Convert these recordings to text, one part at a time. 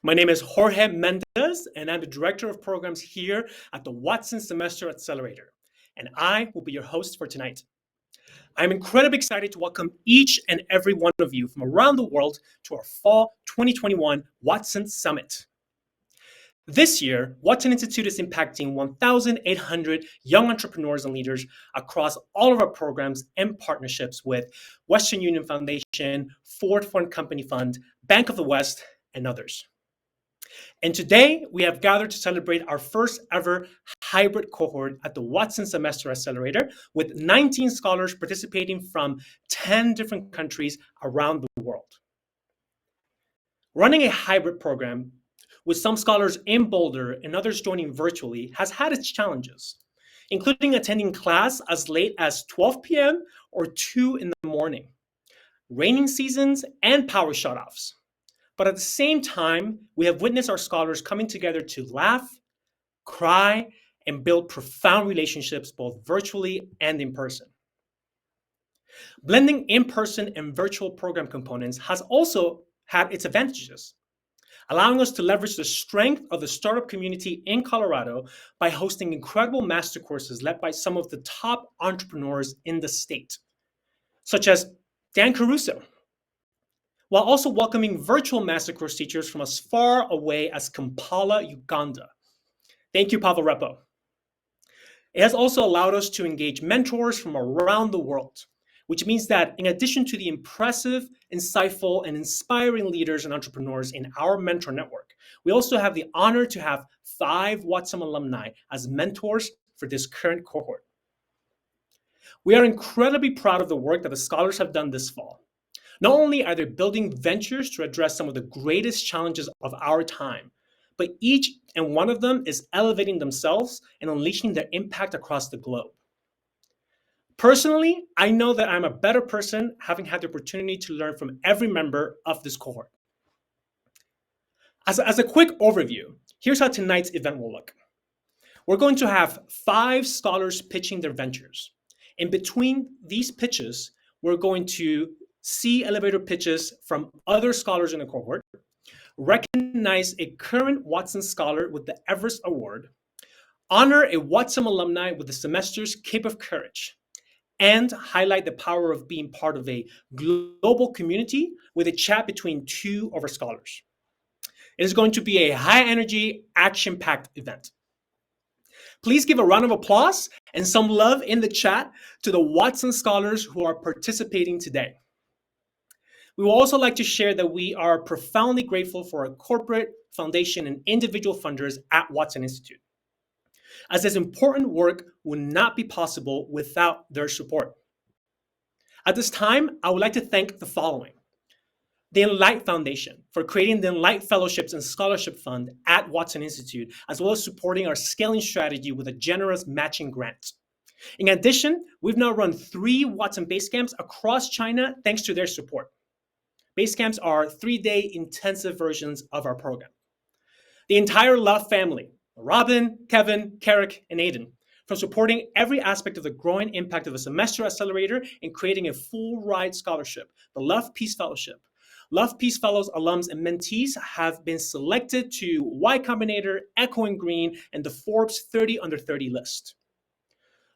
My name is Jorge Mendez, and I'm the Director of Programs here at the Watson Semester Accelerator, and I will be your host for tonight. I'm incredibly excited to welcome each and every one of you from around the world to our Fall 2021 Watson Summit. This year, Watson Institute is impacting 1,800 young entrepreneurs and leaders across all of our programs and partnerships with Western Union Foundation, Ford Foreign Company Fund, Bank of the West, and others. And today, we have gathered to celebrate our first ever hybrid cohort at the Watson Semester Accelerator with 19 scholars participating from 10 different countries around the world. Running a hybrid program with some scholars in Boulder and others joining virtually has had its challenges, including attending class as late as 12 p.m. or 2 in the morning, raining seasons, and power shutoffs. But at the same time, we have witnessed our scholars coming together to laugh, cry, and build profound relationships both virtually and in person. Blending in-person and virtual program components has also had its advantages, allowing us to leverage the strength of the startup community in Colorado by hosting incredible master courses led by some of the top entrepreneurs in the state, such as Dan Caruso, while also welcoming virtual master course teachers from as far away as Kampala, Uganda. Thank you, Pavel Repo. It has also allowed us to engage mentors from around the world, which means that in addition to the impressive, insightful, and inspiring leaders and entrepreneurs in our mentor network, we also have the honor to have 5 Watson alumni as mentors for this current cohort. We are incredibly proud of the work that the scholars have done this fall. Not only are they building ventures to address some of the greatest challenges of our time, but each and one of them is elevating themselves and unleashing their impact across the globe. Personally, I know that I'm a better person having had the opportunity to learn from every member of this cohort. As a quick overview, here's how tonight's event will look. We're going to have 5 scholars pitching their ventures. In between these pitches, we're going to see elevator pitches from other scholars in the cohort, recognize a current Watson scholar with the Everest Award, honor a Watson alumni with the semester's Cape of Courage, and highlight the power of being part of a global community with a chat between 2 of our scholars. It is going to be a high-energy, action-packed event. Please give a round of applause and some love in the chat to the Watson scholars who are participating today. We would also like to share that we are profoundly grateful for our corporate, foundation, and individual funders at Watson Institute, as this important work would not be possible without their support. At this time, I would like to thank the following. The Enlight Foundation for creating the Enlight Fellowships and Scholarship Fund at Watson Institute, as well as supporting our scaling strategy with a generous matching grant. In addition, we've now run 3 Watson base camps across China thanks to their support. Base camps are 3-day intensive versions of our program. The entire Love family, Robin, Kevin, Carrick, and Aiden, from supporting every aspect of the growing impact of the Semester Accelerator and creating a full ride scholarship, the Love Peace Fellowship. Love Peace Fellows, alums, and mentees have been selected to Y Combinator, Echo and Green, and the Forbes 30 Under 30 list.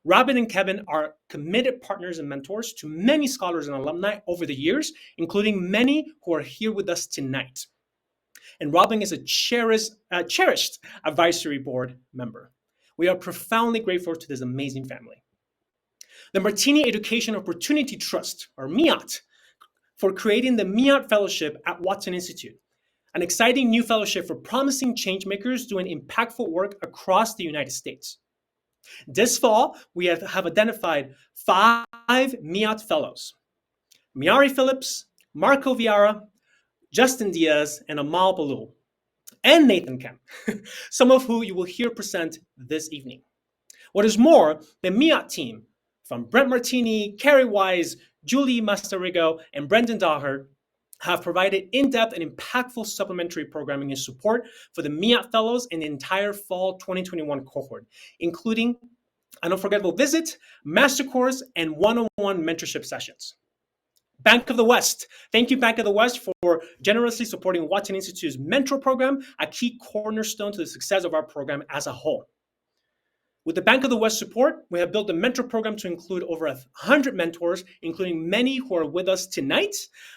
Robin and Kevin are committed partners and mentors to many scholars and alumni over the years, including many who are here with us tonight. And Robin is a cherished advisory board member. We are profoundly grateful to this amazing family. The Martini Education Opportunity Trust, or MIAT, for creating the MIAT Fellowship at Watson Institute, an exciting new fellowship for promising changemakers doing impactful work across the United States. This fall, we have identified 5 MIAT Fellows: Miari Phillips, Marco Viara, Justin Diaz, and Amal Balul, and Nathan Kemp, some of who you will hear present this evening. What is more, the MIAT team, from Brent Martini, Carrie Wise, Julie Masterigo, and Brendan Daher, have provided in-depth and impactful supplementary programming and support for the MIAT Fellows in the entire fall 2021 cohort, including an unforgettable visit, master course, and one-on-one mentorship sessions. Bank of the West. Thank you, Bank of the West, for generously supporting Watson Institute's mentor program, a key cornerstone to the success of our program as a whole. With the Bank of the West support, we have built a mentor program to include over 100 mentors, including many who are with us tonight,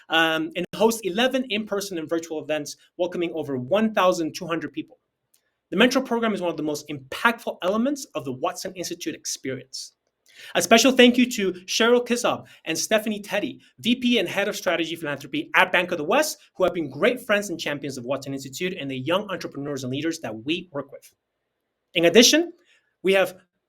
and host 11 in-person and virtual events, welcoming over 1,200 people. The mentor program is one of the most impactful elements of the Watson Institute experience. A special thank you to Cheryl Kissob and Stephanie Teddy, VP and Head of Strategy Philanthropy at Bank of the West, who have been great friends and champions of Watson Institute and the young entrepreneurs and leaders that we work with. In addition, we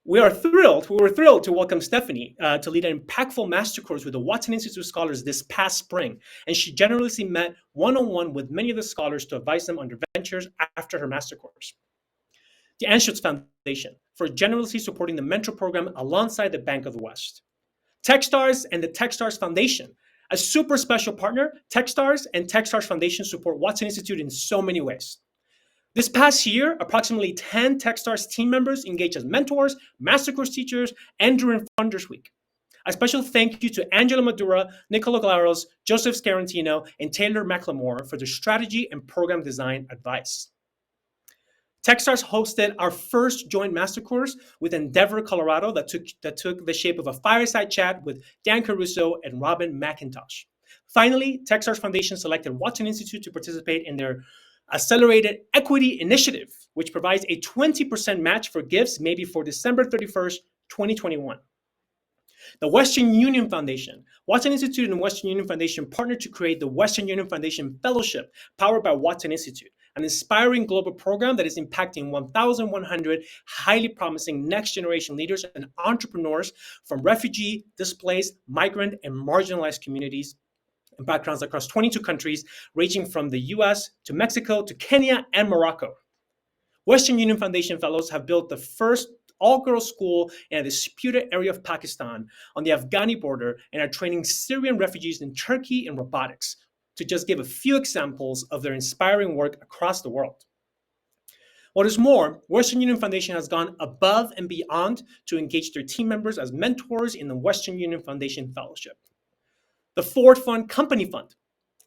were thrilled to welcome Stephanie to lead an impactful master course with the Watson Institute scholars this past spring, and she generously met one-on-one with many of the scholars to advise them on their ventures after her master course. The Anschutz Foundation for generously supporting the mentor program alongside the Bank of the West. Techstars and the Techstars Foundation, a super special partner. Techstars and Techstars Foundation support Watson Institute in so many ways. This past year, approximately 10 Techstars team members engaged as mentors, master course teachers, and during Funders Week. A special thank you to Angela Madura, Nicola Glaros, Joseph Scarantino, and Taylor McLemore for their strategy and program design advice. Techstars hosted our first joint master course with Endeavor, Colorado, that took the shape of a fireside chat with Dan Caruso and Robin McIntosh. Finally, Techstars Foundation selected Watson Institute to participate in their Accelerated Equity Initiative, which provides a 20% match for gifts made before December 31st, 2021. The Western Union Foundation. Watson Institute and Western Union Foundation partnered to create the Western Union Foundation Fellowship, powered by Watson Institute, an inspiring global program that is impacting 1,100 highly promising next-generation leaders and entrepreneurs from refugee, displaced, migrant, and marginalized communities and backgrounds across 22 countries, ranging from the US to Mexico to Kenya and Morocco. Western Union Foundation Fellows have built the first all-girls school in a disputed area of Pakistan on the Afghani border and are training Syrian refugees in Turkey in robotics, to just give a few examples of their inspiring work across the world. What is more, Western Union Foundation has gone above and beyond to engage their team members as mentors in the Western Union Foundation Fellowship. The Ford Fund Company Fund.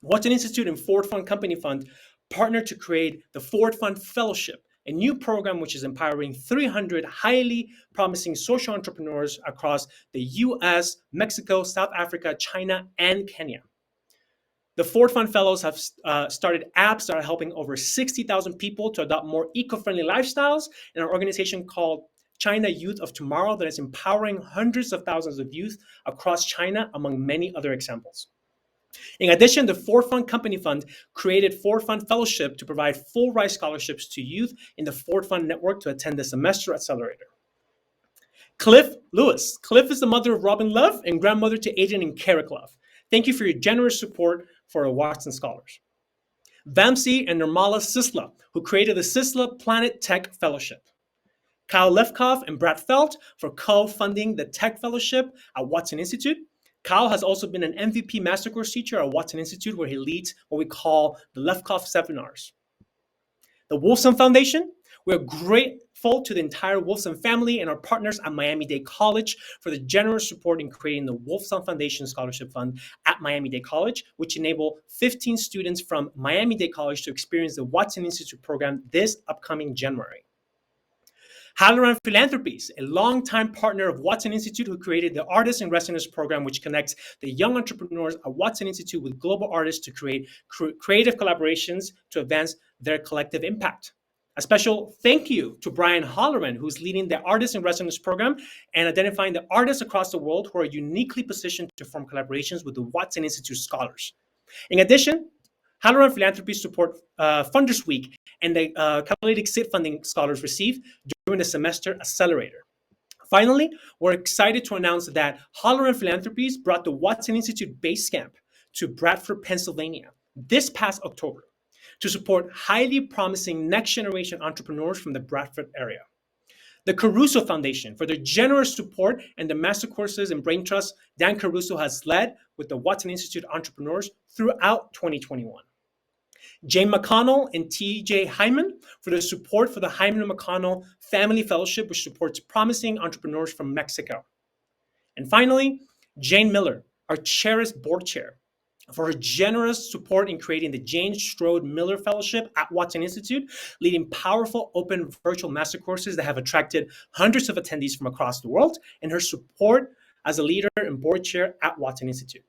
Watson Institute and Ford Fund Company Fund partnered to create the Ford Fund Fellowship, a new program which is empowering 300 highly promising social entrepreneurs across the US, Mexico, South Africa, China, and Kenya. The Ford Fund Fellows have started apps that are helping over 60,000 people to adopt more eco-friendly lifestyles, and an organization called China Youth of Tomorrow that is empowering hundreds of thousands of youth across China, among many other examples. In addition, the Ford Fund Company Fund created Ford Fund Fellowship to provide full-ride scholarships to youth in the Ford Fund network to attend the semester accelerator. Cliff Lewis. Cliff is the mother of Robin Love and grandmother to Adrian and Carrick Love. Thank you for your generous support for our Watson scholars. Vamsi and Nirmala Sisla, who created the Sisla Planet Tech Fellowship. Kyle Lefkoff and Brad Felt for co-funding the Tech Fellowship at Watson Institute. Kyle has also been an MVP Master Course teacher at Watson Institute, where he leads what we call the Lefkoff Seminars. The Wolfson Foundation. We are grateful to the entire Wolfson family and our partners at Miami-Dade College for the generous support in creating the Wolfson Foundation Scholarship Fund at Miami-Dade College, which enable 15 students from Miami-Dade College to experience the Watson Institute program this upcoming January. Halloran Philanthropies, a longtime partner of Watson Institute, who created the Artists in Residence program, which connects the young entrepreneurs at Watson Institute with global artists to create creative collaborations to advance their collective impact. A special thank you to Brian Halloran, who's leading the Artists in Residence program and identifying the artists across the world who are uniquely positioned to form collaborations with the Watson Institute scholars. In addition, Halloran Philanthropy support Funders Week and the catalytic seed funding scholars receive during the semester accelerator. Finally, we're excited to announce that Halloran Philanthropies brought the Watson Institute Base Camp to Bradford, Pennsylvania this past October to support highly promising next-generation entrepreneurs from the Bradford area. The Caruso Foundation for their generous support and the master courses and brain trust Dan Caruso has led with the Watson Institute entrepreneurs throughout 2021. Jane McConnell and T.J. Hyman for their support for the Hyman and McConnell Family Fellowship, which supports promising entrepreneurs from Mexico. And finally, Jane Miller, our cherished board chair for her generous support in creating the Jane Strode Miller Fellowship at Watson Institute, leading powerful open virtual master courses that have attracted hundreds of attendees from across the world, and her support as a leader and board chair at Watson Institute.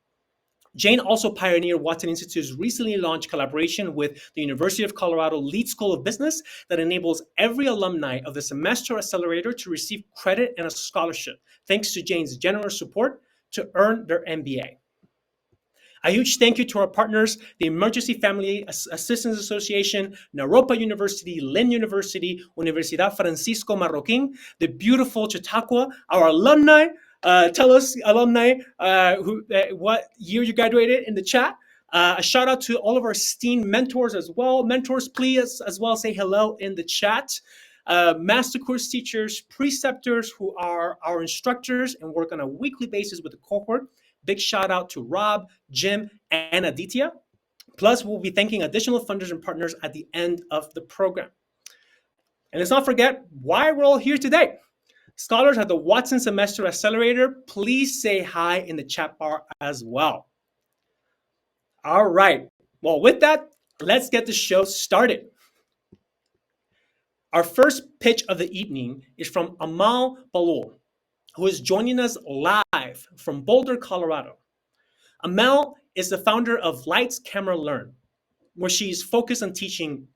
Jane also pioneered Watson Institute's recently launched collaboration with the University of Colorado Leeds School of Business that enables every alumni of the Semester Accelerator to receive credit and a scholarship, thanks to Jane's generous support to earn their MBA. A huge thank you to our partners, the Emergency Family Assistance Association, Naropa University, Lynn University, Universidad Francisco Marroquín, the beautiful Chautauqua, our alumni. Tell us, alumni, what year you graduated in the chat. A shout out to all of our esteemed mentors as well. Mentors, please as well say hello in the chat. Master course teachers, preceptors who are our instructors and work on a weekly basis with the cohort. Big shout out to Rob, Jim, and Aditya. Plus, we'll be thanking additional funders and partners at the end of the program. And let's not forget why we're all here today. Scholars at the Watson Semester Accelerator, please say hi in the chat bar as well. All right. Well, with that, let's get the show started. Our first pitch of the evening is from Amal Balul, who is joining us live from Boulder, Colorado. Amal is the founder of Lights, Camera, Learn, where she is focused on teaching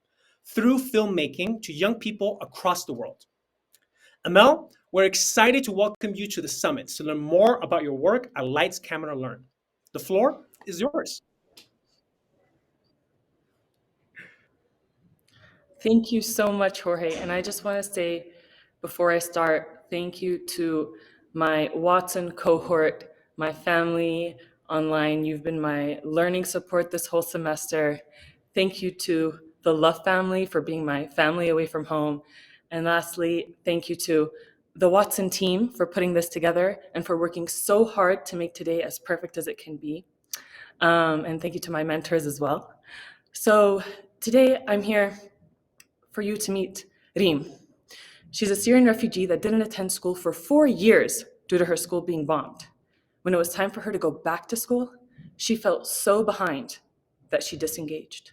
through filmmaking to young people across the world. Amal, we're excited to welcome you to the summit to learn more about your work at Lights, Camera, Learn. The floor is yours. Thank you so much, Jorge. And I just want to say, before I start, thank you to my Watson cohort, my family online. You've been my learning support this whole semester. Thank you to the Love family for being my family away from home. And lastly, thank you to the Watson team for putting this together and for working so hard to make today as perfect as it can be. And thank you to my mentors as well. So today I'm here for you to meet Reem. She's a Syrian refugee that didn't attend school for 4 years due to her school being bombed. When it was time for her to go back to school, she felt so behind that she disengaged.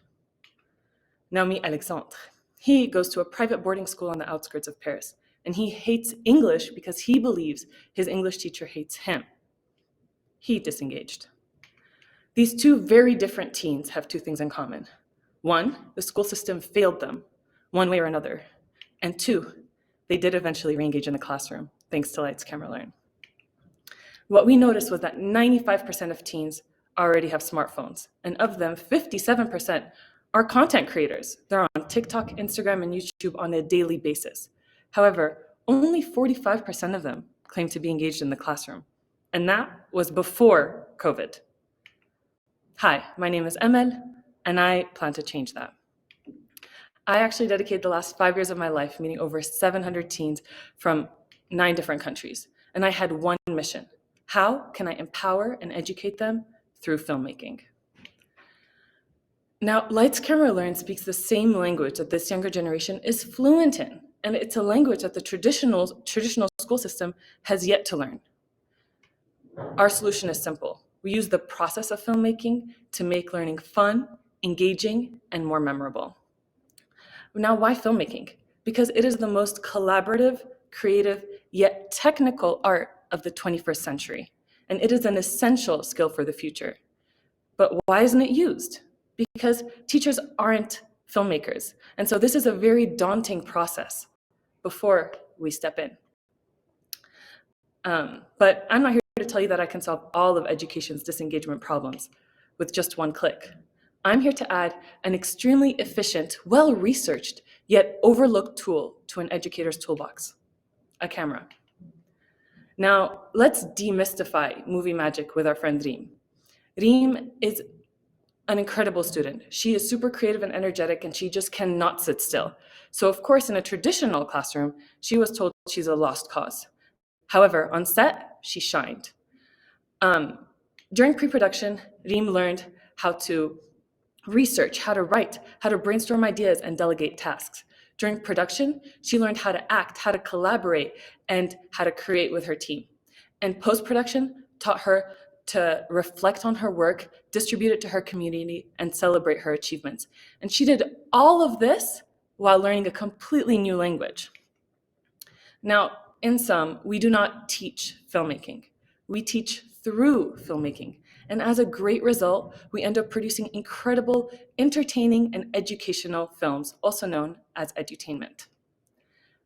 Now meet Alexandre. He goes to a private boarding school on the outskirts of Paris, and he hates English because he believes his English teacher hates him. He disengaged. These two very different teens have two things in common. One, the school system failed them, one way or another. And two, they did eventually re-engage in the classroom, thanks to Lights, Camera, Learn. What we noticed was that 95% of teens already have smartphones, and of them, 57% are content creators. They're on TikTok, Instagram, and YouTube on a daily basis. However, only 45% of them claim to be engaged in the classroom, and that was before COVID. Hi, my name is Emel, and I plan to change that. I actually dedicated the last 5 years of my life meeting over 700 teens from 9 different countries. And I had one mission. How can I empower and educate them through filmmaking? Now, Lights, Camera, Learn speaks the same language that this younger generation is fluent in. And it's a language that the traditional school system has yet to learn. Our solution is simple. We use the process of filmmaking to make learning fun, engaging, and more memorable. Now, why filmmaking? Because it is the most collaborative, creative, yet technical art of the 21st century, and it is an essential skill for the future. But why isn't it used? Because teachers aren't filmmakers, and so this is a very daunting process before we step in. But I'm not here to tell you that I can solve all of education's disengagement problems with just one click. I'm here to add an extremely efficient, well-researched, yet overlooked tool to an educator's toolbox, a camera. Now, let's demystify movie magic with our friend Reem. Reem is an incredible student. She is super creative and energetic, and she just cannot sit still. So of course, in a traditional classroom, she was told she's a lost cause. However, on set, she shined. During pre-production, Reem learned how to research, how to write, how to brainstorm ideas and delegate tasks. During production, she learned how to act, how to collaborate, and how to create with her team. And post-production taught her to reflect on her work, distribute it to her community, and celebrate her achievements. And she did all of this while learning a completely new language. Now, in sum, we do not teach filmmaking. We teach through filmmaking. And as a great result, we end up producing incredible, entertaining, and educational films, also known as edutainment.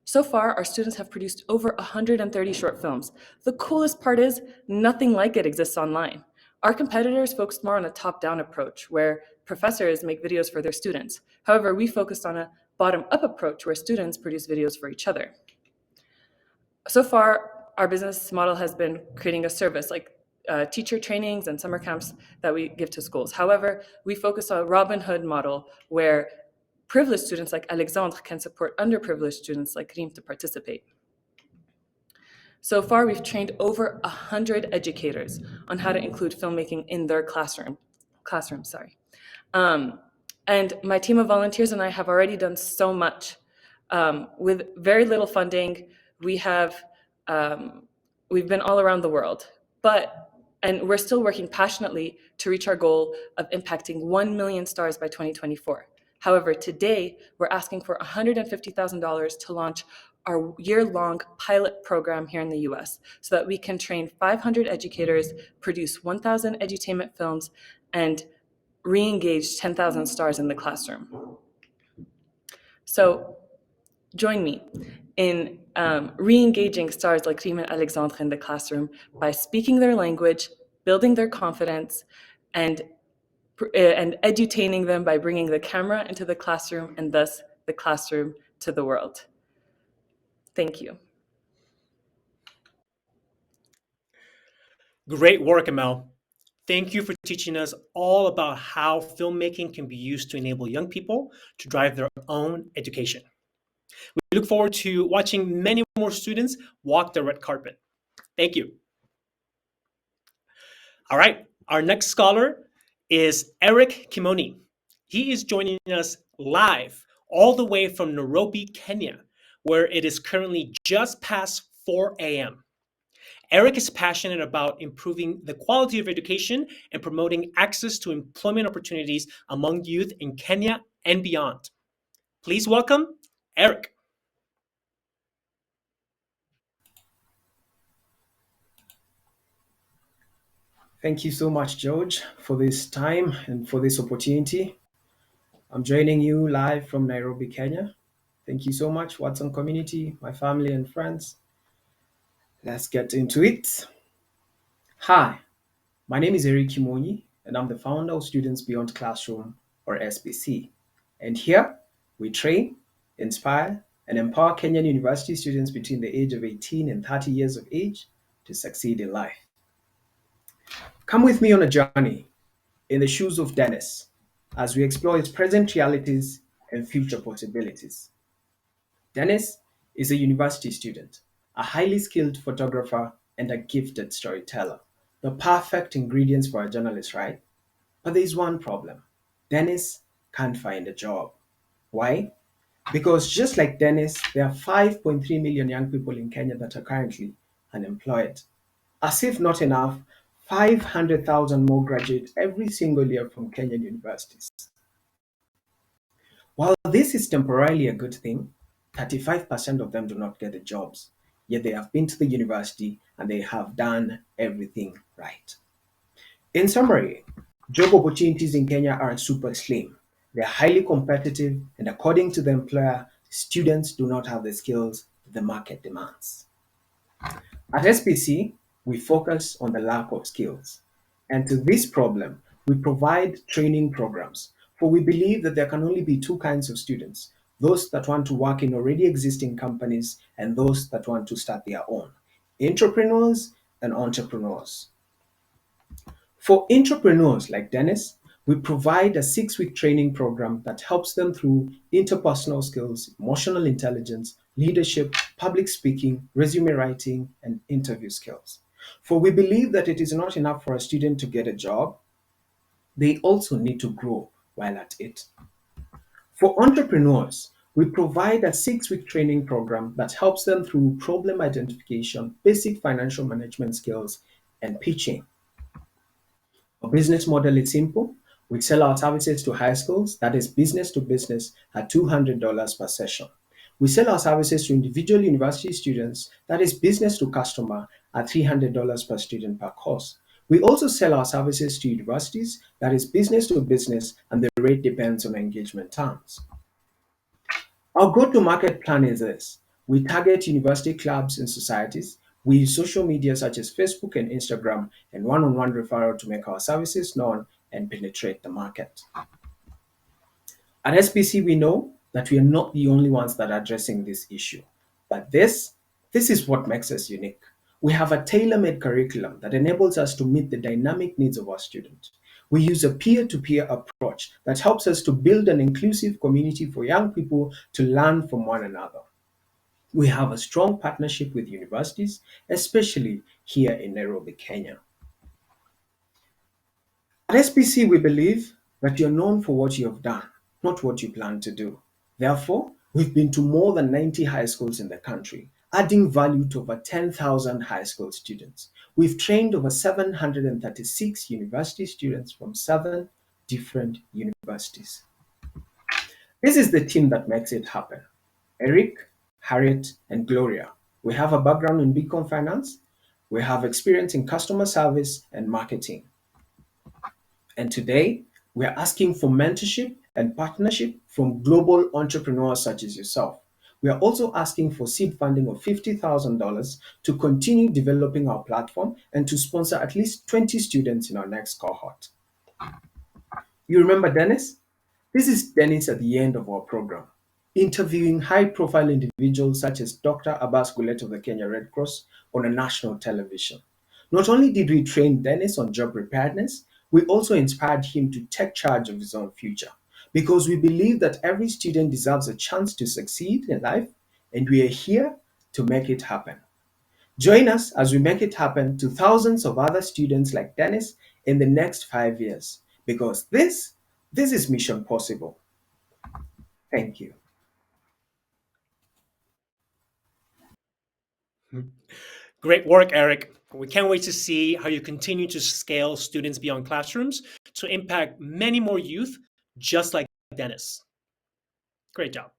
So far, our students have produced over 130 short films. The coolest part is nothing like it exists online. Our competitors focused more on a top-down approach, where professors make videos for their students. However, we focused on a bottom-up approach, where students produce videos for each other. So far, our business model has been creating a service like teacher trainings and summer camps that we give to schools. However, we focus on a Robin Hood model where privileged students like Alexandre can support underprivileged students like Reem to participate. So far, we've trained over 100 educators on how to include filmmaking in their classroom. And my team of volunteers and I have already done so much. With very little funding, we've been all around the world, and we're still working passionately to reach our goal of impacting 1 million stars by 2024. However, today we're asking for $150,000 to launch our year-long pilot program here in the US so that we can train 500 educators, produce 1,000 edutainment films, and re-engage 10,000 stars in the classroom. So join me in re-engaging stars like Reem and Alexandre in the classroom by speaking their language, building their confidence, and edutaining them by bringing the camera into the classroom and thus the classroom to the world. Thank you. Great work, Amel. Thank you for teaching us all about how filmmaking can be used to enable young people to drive their own education. We look forward to watching many more students walk the red carpet. Thank you. All right, our next scholar is Eric Kimoni. He is joining us live all the way from Nairobi, Kenya, where it is currently just past 4 a.m. Eric is passionate about improving the quality of education and promoting access to employment opportunities among youth in Kenya and beyond. Please welcome Eric. Thank you so much, George, for this time and for this opportunity. I'm joining you live from Nairobi, Kenya. Thank you so much, Watson community, my family and friends. Let's get into it. Hi, my name is Eric Kimonyi, and I'm the founder of Students Beyond Classroom, or SBC. And here, we train, inspire, and empower Kenyan university students between the age of 18 and 30 years of age to succeed in life. Come with me on a journey in the shoes of Dennis as we explore its present realities and future possibilities. Dennis is a university student, a highly skilled photographer, and a gifted storyteller. The perfect ingredients for a journalist, right? But there's one problem. Dennis can't find a job. Why? Because just like Dennis, there are 5.3 million young people in Kenya that are currently unemployed. As if not enough, 500,000 more graduate every single year from Kenyan universities. While this is temporarily a good thing, 35% of them do not get the jobs, yet they have been to the university and they have done everything right. In summary, job opportunities in Kenya are super slim. They are highly competitive, and according to the employer, students do not have the skills the market demands. At SPC, we focus on the lack of skills. And to this problem, we provide training programs, for we believe that there can only be two kinds of students: those that want to work in already existing companies and those that want to start their own, entrepreneurs and entrepreneurs. For entrepreneurs like Dennis, we provide a 6-week training program that helps them through interpersonal skills, emotional intelligence, leadership, public speaking, resume writing, and interview skills. For we believe that it is not enough for a student to get a job, they also need to grow while at it. For entrepreneurs, we provide a 6-week training program that helps them through problem identification, basic financial management skills, and pitching. Our business model is simple. We sell our services to high schools, that is business to business, at $200 per session. We sell our services to individual university students, that is business to customer, at $300 per student per course. We also sell our services to universities, that is business to business, and the rate depends on engagement terms. Our go-to-market plan is this. We target university clubs and societies. We use social media such as Facebook and Instagram and one-on-one referral to make our services known and penetrate the market. At SPC, we know that we are not the only ones that are addressing this issue. But this is what makes us unique. We have a tailor-made curriculum that enables us to meet the dynamic needs of our students. We use a peer-to-peer approach that helps us to build an inclusive community for young people to learn from one another. We have a strong partnership with universities, especially here in Nairobi, Kenya. At SPC, we believe that you're known for what you have done, not what you plan to do. Therefore, we've been to more than 90 high schools in the country, adding value to over 10,000 high school students. We've trained over 736 university students from 7 different universities. This is the team that makes it happen. Eric, Harriet, and Gloria. We have a background in Beacon Finance. We have experience in customer service and marketing. And today, we are asking for mentorship and partnership from global entrepreneurs such as yourself. We are also asking for seed funding of $50,000 to continue developing our platform and to sponsor at least 20 students in our next cohort. You remember Dennis? This is Dennis at the end of our program, interviewing high-profile individuals such as Dr. Abbas Gulet of the Kenya Red Cross on a national television. Not only did we train Dennis on job preparedness, we also inspired him to take charge of his own future because we believe that every student deserves a chance to succeed in life, and we are here to make it happen. Join us as we make it happen to thousands of other students like Dennis in the next 5 years because this is Mission Possible. Thank you. Great work, Eric. We can't wait to see how you continue to scale students beyond classrooms to impact many more youth, just like Dennis. Great job.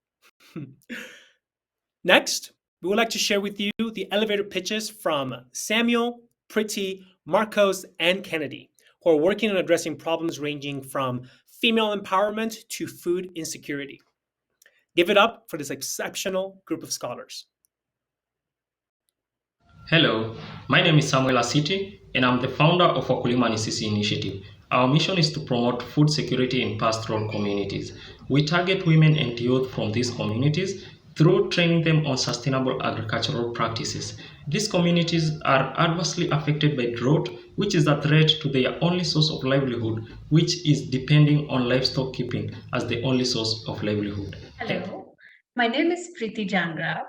Next, we would like to share with you the elevator pitches from Samuel, Pretty, Marcos, and Kennedy, who are working on addressing problems ranging from female empowerment to food insecurity. Give it up for this exceptional group of scholars. Hello, my name is Samuel Asiti, and I'm the founder of Wakulima Nisisi Initiative. Our mission is to promote food security in pastoral communities. We target women and youth from these communities through training them on sustainable agricultural practices. These communities are adversely affected by drought, which is a threat to their only source of livelihood, which is depending on livestock keeping as the only source of livelihood. Hello, my name is Preeti Jangra.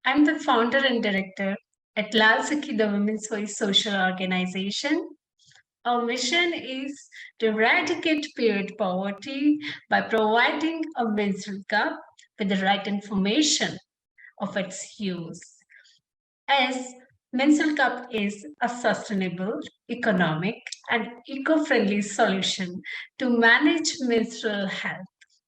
I'm the founder and director at Lal Sakhi, the Women's Voice Social Organization. Our mission is to eradicate period poverty by providing a menstrual cup with the right information of its use. As menstrual cup is a sustainable, economic, and eco-friendly solution to manage menstrual health.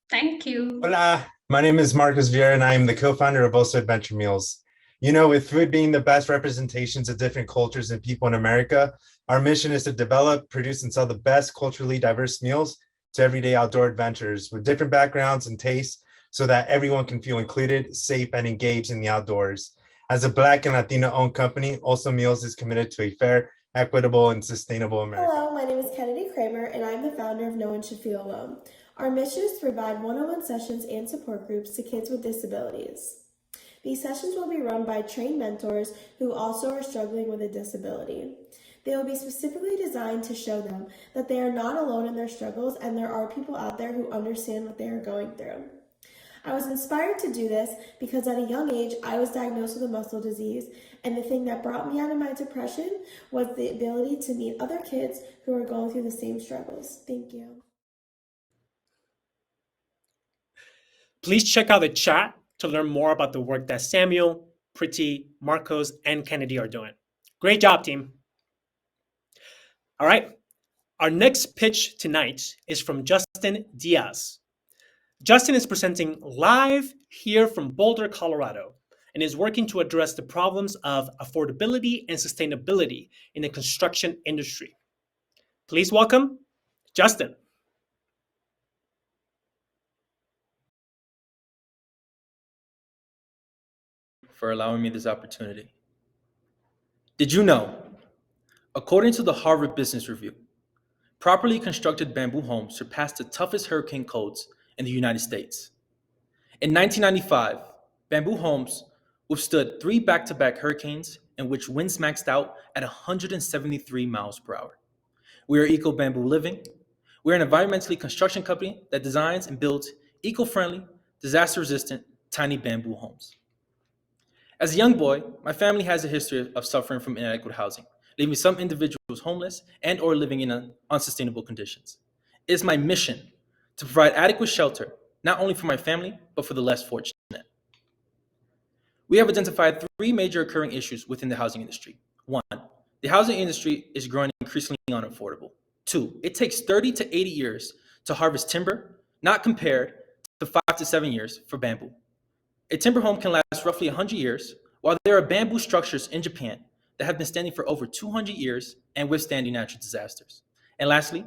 Thank you. Hola, my name is Marcus Vieira, and I am the co-founder of Oso Adventure Meals. You know, with food being the best representations of different cultures and people in America, our mission is to develop, produce, and sell the best culturally diverse meals to everyday outdoor adventurers with different backgrounds and tastes so that everyone can feel included, safe, and engaged in the outdoors. As a Black and Latina-owned company, Oso Meals is committed to a fair, equitable, and sustainable America. Hello, my name is Kennedy Kramer, and I'm the founder of No One Should Feel Alone. Our mission is to provide one-on-one sessions and support groups to kids with disabilities. These sessions will be run by trained mentors who also are struggling with a disability. They will be specifically designed to show them that they are not alone in their struggles and there are people out there who understand what they are going through. I was inspired to do this because at a young age, I was diagnosed with a muscle disease, and the thing that brought me out of my depression was the ability to meet other kids who are going through the same struggles. Thank you. Please check out the chat to learn more about the work that Samuel, Pretty, Marcos, and Kennedy are doing. Great job, team. All right, Our next pitch tonight is from Justin Diaz. Justin is presenting live here from Boulder, Colorado, and is working to address the problems of affordability and sustainability in the construction industry. Please welcome Justin. For allowing me this opportunity. Did you know, according to the Harvard Business Review, properly constructed bamboo homes surpassed the toughest hurricane codes in the United States? In 1995, bamboo homes withstood 3 back-to-back hurricanes in which winds maxed out at 173 miles per hour. We are Eco Bamboo Living. We're an environmentally construction company that designs and builds eco-friendly, disaster-resistant, tiny bamboo homes. As a young boy, my family has a history of suffering from inadequate housing, leaving some individuals homeless and or living in unsustainable conditions. It is my mission to provide adequate shelter, not only for my family, but for the less fortunate. We have identified 3 major occurring issues within the housing industry. 1, the housing industry is growing increasingly unaffordable. 2, it takes 30 to 80 years to harvest timber, not compared to 5 to 7 years for bamboo. A timber home can last roughly 100 years, while there are bamboo structures in Japan that have been standing for over 200 years and withstanding natural disasters. And lastly,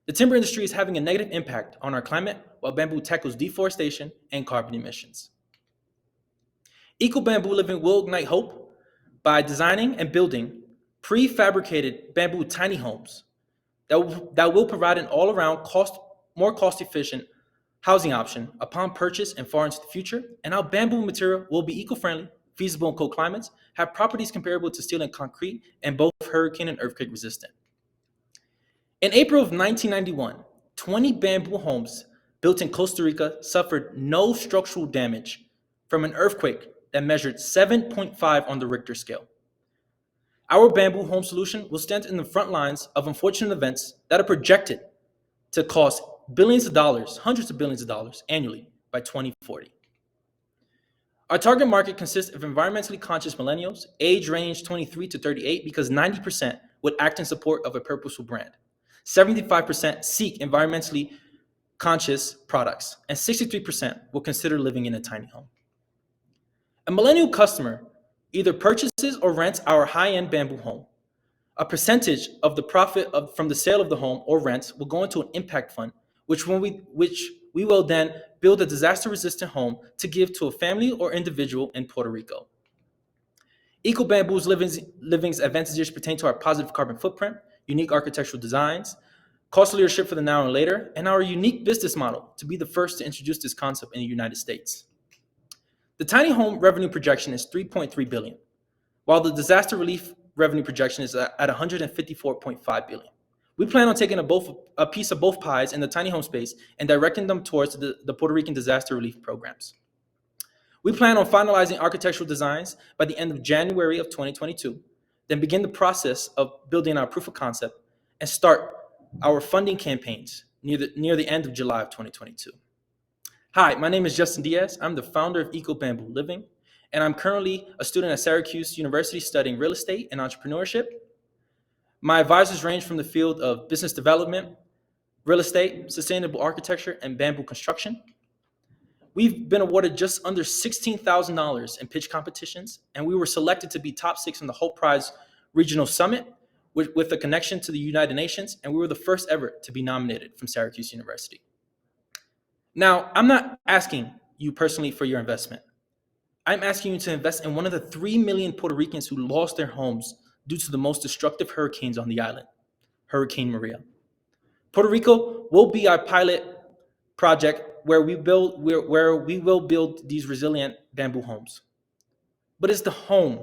the timber industry is having a negative impact on our climate while bamboo tackles deforestation and carbon emissions. Eco Bamboo Living will ignite hope by designing and building prefabricated bamboo tiny homes that will provide an all-around more cost-efficient housing option upon purchase and far into the future, and our bamboo material will be eco-friendly, feasible in cold climates, have properties comparable to steel and concrete, and both hurricane and earthquake resistant. In April of 1991, 20 bamboo homes built in Costa Rica suffered no structural damage from an earthquake that measured 7.5 on the Richter scale. Our bamboo home solution will stand in the front lines of unfortunate events that are projected to cost billions of dollars, hundreds of billions of dollars annually by 2040. Our target market consists of environmentally conscious millennials, age range 23 to 38, because 90% would act in support of a purposeful brand. 75% seek environmentally conscious products, and 63% will consider living in a tiny home. A millennial customer either purchases or rents our high-end bamboo home. A percentage of the profit from the sale of the home or rent will go into an impact fund, which we will then build a disaster-resistant home to give to a family or individual in Puerto Rico. Eco Bamboo's living's advantages pertain to our positive carbon footprint, unique architectural designs, cost leadership for the now and later, and our unique business model to be the first to introduce this concept in the United States. The tiny home revenue projection is $3.3 billion, while the disaster relief revenue projection is at $154.5 billion. We plan on taking a piece of both pies in the tiny home space and directing them towards the Puerto Rican disaster relief programs. We plan on finalizing architectural designs by the end of January of 2022, then begin the process of building our proof of concept and start our funding campaigns near the end of July of 2022. Hi, my name is Justin Diaz. I'm the founder of Eco Bamboo Living, and I'm currently a student at Syracuse University studying real estate and entrepreneurship. My advisors range from the field of business development, real estate, sustainable architecture, and bamboo construction. We've been awarded just under $16,000 in pitch competitions, and we were selected to be top 6 in the Hope Prize Regional Summit with a connection to the United Nations, and we were the first ever to be nominated from Syracuse University. Now, I'm not asking you personally for your investment. I'm asking you to invest in one of the 3 million Puerto Ricans who lost their homes due to the most destructive hurricanes on the island, Hurricane Maria. Puerto Rico will be our pilot project where we will build these resilient bamboo homes. But it's the home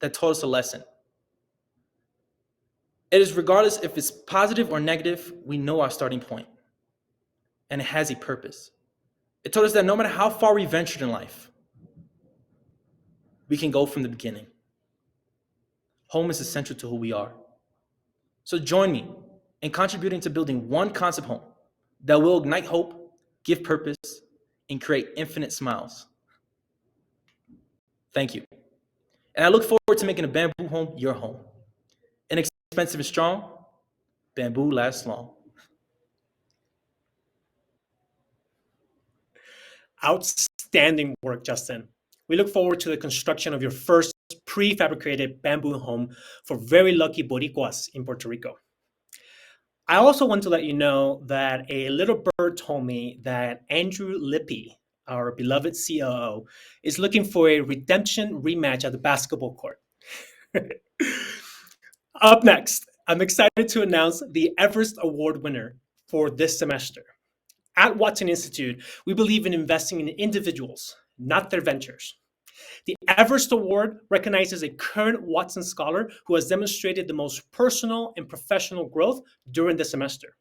that taught us a lesson. It is regardless if it's positive or negative, we know our starting point, and it has a purpose. It taught us that no matter how far we ventured in life, we can go from the beginning. Home is essential to who we are. So join me in contributing to building one concept home that will ignite hope, give purpose, and create infinite smiles. Thank you. And I look forward to making a bamboo home your home. Inexpensive and strong, Bamboo lasts long. Outstanding work, Justin. We look forward to the construction of your first prefabricated bamboo home for very lucky Boricuas in Puerto Rico. I also want to let you know that a little bird told me that Andrew Lippy, our beloved COO, is looking for a redemption rematch at the basketball court. Up next, I'm excited to announce the Everest Award winner for this semester. At Watson Institute, we believe in investing in individuals, not their ventures. The Everest Award recognizes a current Watson scholar who has demonstrated the most personal and professional growth during the semester.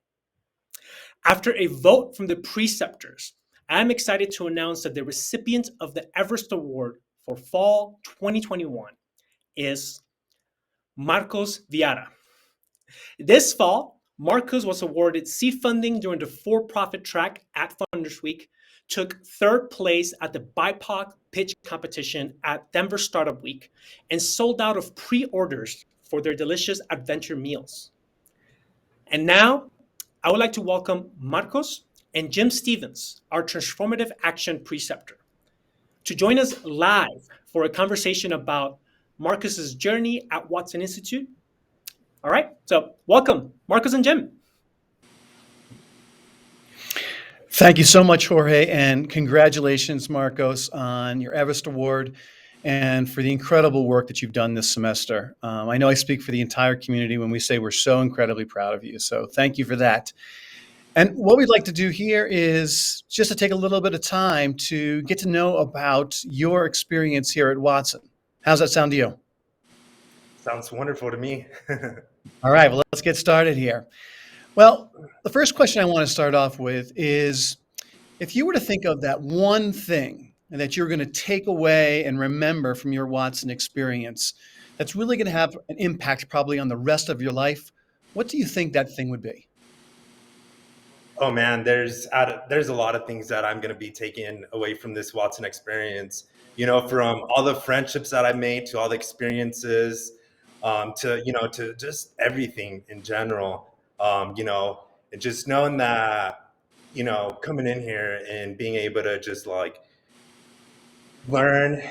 After a vote from the preceptors, I am excited to announce that the recipient of the Everest Award for fall 2021 is Marcos Viara. This fall, Marcos was awarded seed funding during the for-profit track at Funders Week, took third place at the BIPOC pitch competition at Denver Startup Week, and sold out of pre-orders for their delicious adventure meals. And now, I would like to welcome Marcos and Jim Stevens, our Transformative Action Preceptor, to join us live for a conversation about Marcos's journey at Watson Institute. All right, so welcome, Marcos and Jim. Thank you so much, Jorge, and congratulations, Marcos, on your Everest Award and for the incredible work that you've done this semester. I know I speak for the entire community when we say we're so incredibly proud of you, so thank you for that. And what we'd like to do here is just to take a little bit of time to get to know about your experience here at Watson. How's that sound to you? Sounds wonderful to me. All right, well, let's get started here. Well, the first question I want to start off with is, if you were to think of that one thing that you're going to take away and remember from your Watson experience that's really going to have an impact probably on the rest of your life, what do you think that thing would be? Oh man, there's a lot of things that I'm going to be taking away from this Watson experience. You know, from all the friendships that I made to all the experiences, to just everything in general. And just knowing that, coming in here and being able to just like learn,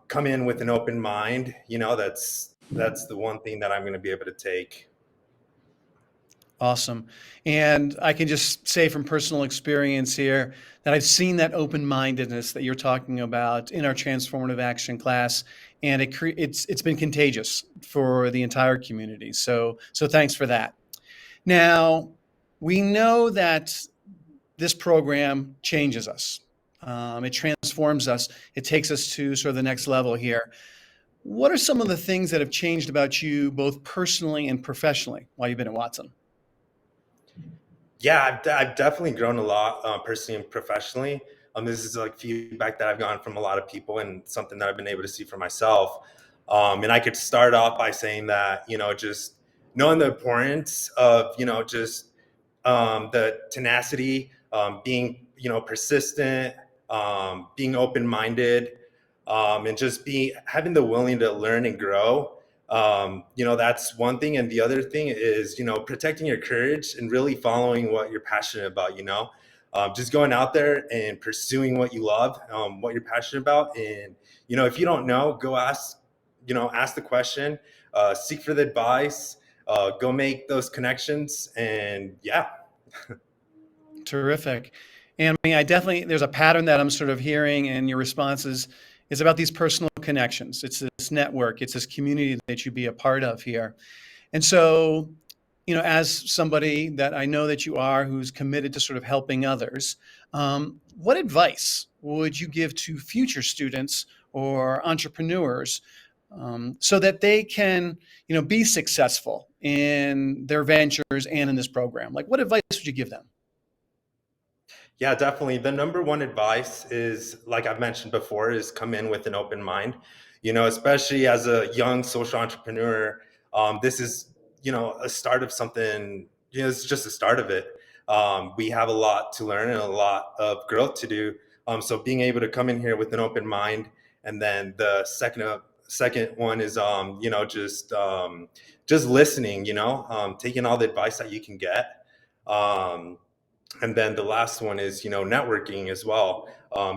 come in with an open mind, that's the one thing that I'm going to be able to take. Awesome. And I can just say from personal experience here that I've seen that open-mindedness that you're talking about in our transformative action class, and it's been contagious for the entire community. So thanks for that. Now, we know that this program changes us. It transforms us. It takes us to sort of the next level here. What are some of the things that have changed about you both personally and professionally while you've been at Watson? Yeah, I've definitely grown a lot personally and professionally. This is like feedback that I've gotten from a lot of people and something that I've been able to see for myself. And I could start off by saying that, just knowing the importance of, the tenacity, being, persistent, being open-minded, and just having the willing to learn and grow. That's one thing. And the other thing is, protecting your courage and really following what you're passionate about, just going out there and pursuing what you love, what you're passionate about. And, if you don't know, go ask the question, seek for the advice, go make those connections. And yeah. Terrific. And I mean, there's a pattern that I'm sort of hearing in your responses is about these personal connections. It's this network, it's this community that you be a part of here. And so, as somebody that I know that you are, who's committed to sort of helping others, what advice would you give to future students or entrepreneurs so that they can, be successful in their ventures and in this program? Like, what advice would you give them? Yeah, definitely. The number one advice is, like I've mentioned before, is come in with an open mind. Especially as a young social entrepreneur, this is, a start of something, it's just a start of it. We have a lot to learn and a lot of growth to do. So being able to come in here with an open mind, and then the second one is, just listening, taking all the advice that you can get. And then the last one is, networking as well.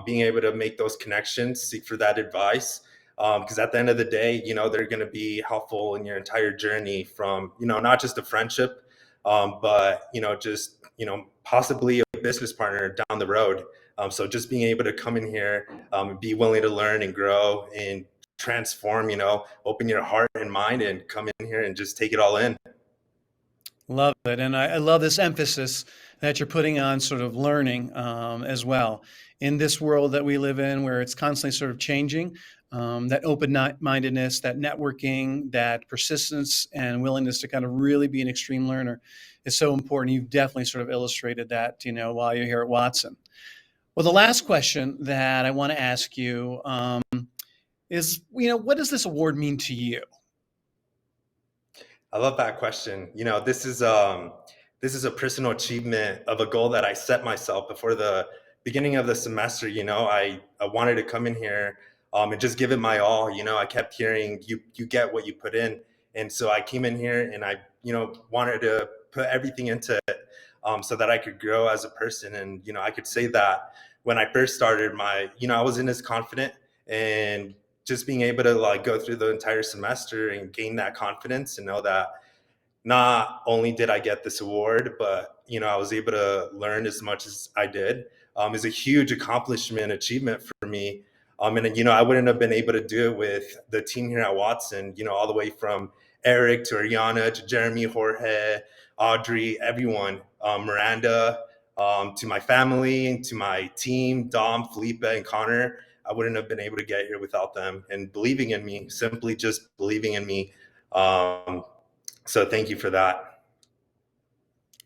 Being able to make those connections, seek for that advice. Because at the end of the day, they're going to be helpful in your entire journey from, not just a friendship, but, possibly a business partner down the road. So just being able to come in here, be willing to learn and grow and transform, open your heart and mind and come in here and just take it all in. Love it. And I love this emphasis that you're putting on sort of learning as well. In this world that we live in, where it's constantly sort of changing, that open-mindedness, that networking, that persistence and willingness to kind of really be an extreme learner is so important. You've definitely sort of illustrated that, while you're here at Watson. Well, the last question that I want to ask you is, what does this award mean to you? I love that question. This is a personal achievement of a goal that I set myself before the beginning of the semester. I wanted to come in here and just give it my all. I kept hearing you get what you put in, and so I came in here and I wanted to put everything into it so that I could grow as a person. And I could say that when I first started I wasn't as confident, and just being able to go through the entire semester and gain that confidence and know that not only did I get this award, but I was able to learn as much as I did, is a huge accomplishment, achievement for me. And I wouldn't have been able to do it with the team here at Watson. All the way from Eric to Ariana to Jeremy, Jorge, Audrey, everyone, Miranda, to my family and to my team, Dom, Felipe, and Connor. I wouldn't have been able to get here without them and believing in me, simply just believing in me. So thank you for that.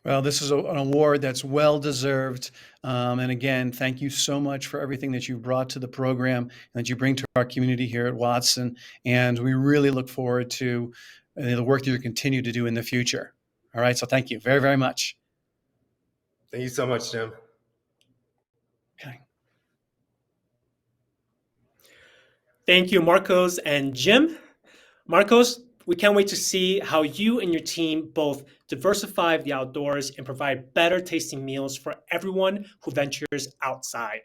Well, this is an award that's well deserved. And again, thank you so much for everything that you brought to the program and that you bring to our community here at Watson. And we really look forward to the work that you continue to do in the future. All right. So thank you very, very much. Thank you so much, Jim. Okay. Thank you, Marcos and Jim. Marcos, we can't wait to see how you and your team both diversify the outdoors and provide better tasting meals for everyone who ventures outside.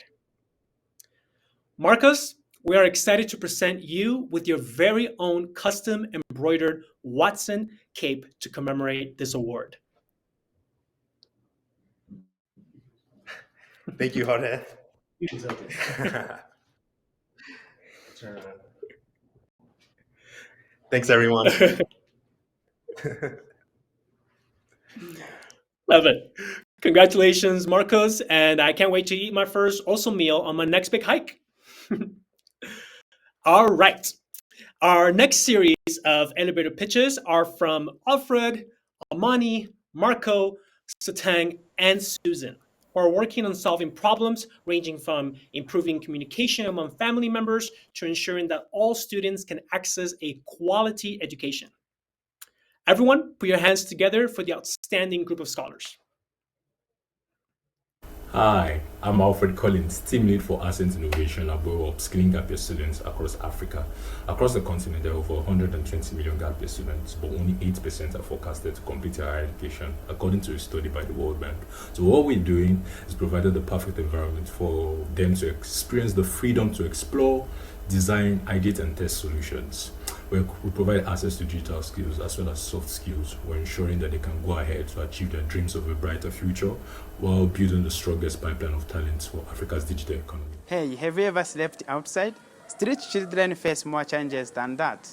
Marcos, we are excited to present you with your very own custom embroidered Watson cape to commemorate this award. Thank you, Jorge. Thanks, everyone. Love it. Congratulations, Marcos. And I can't wait to eat my first also meal on my next big hike. All right. Our next series of elevator pitches are from Alfred, Amani, Marco, Satang, and Susan, who are working on solving problems ranging from improving communication among family members to ensuring that all students can access a quality education. Everyone, put your hands together for the outstanding group of scholars. Hi, I'm Alfred Collins, Team Lead for Ascent Innovation at Bureau upskilling gap year students across Africa. Across the continent, there are over 120 million gap year students, but only 8% are forecasted to complete their higher education, according to a study by the World Bank. So what we're doing is providing the perfect environment for them to experience the freedom to explore, design, ideate, and test solutions. We provide access to digital skills as well as soft skills. We're ensuring that they can go ahead to achieve their dreams of a brighter future while building the strongest pipeline of talents for Africa's digital economy. Hey, have you ever slept outside? Street children face more challenges than that.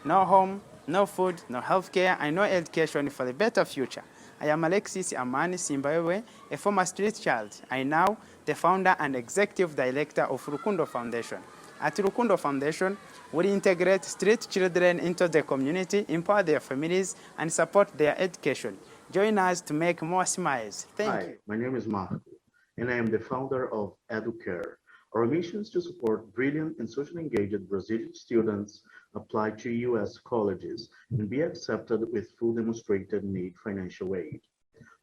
No home, no food, no healthcare, and no education for a better future. I am Alexis Amani Simbawe, a former street child. I am now the founder and executive director of Rukundo Foundation. At Rukundo Foundation, we integrate street children into the community, empower their families, and support their education. Join us to make more smiles. Thank you. My name is Marco, and I am the founder of EduCare. Our mission is to support brilliant and socially engaged Brazilian students apply to U.S. colleges and be accepted with full demonstrated need financial aid.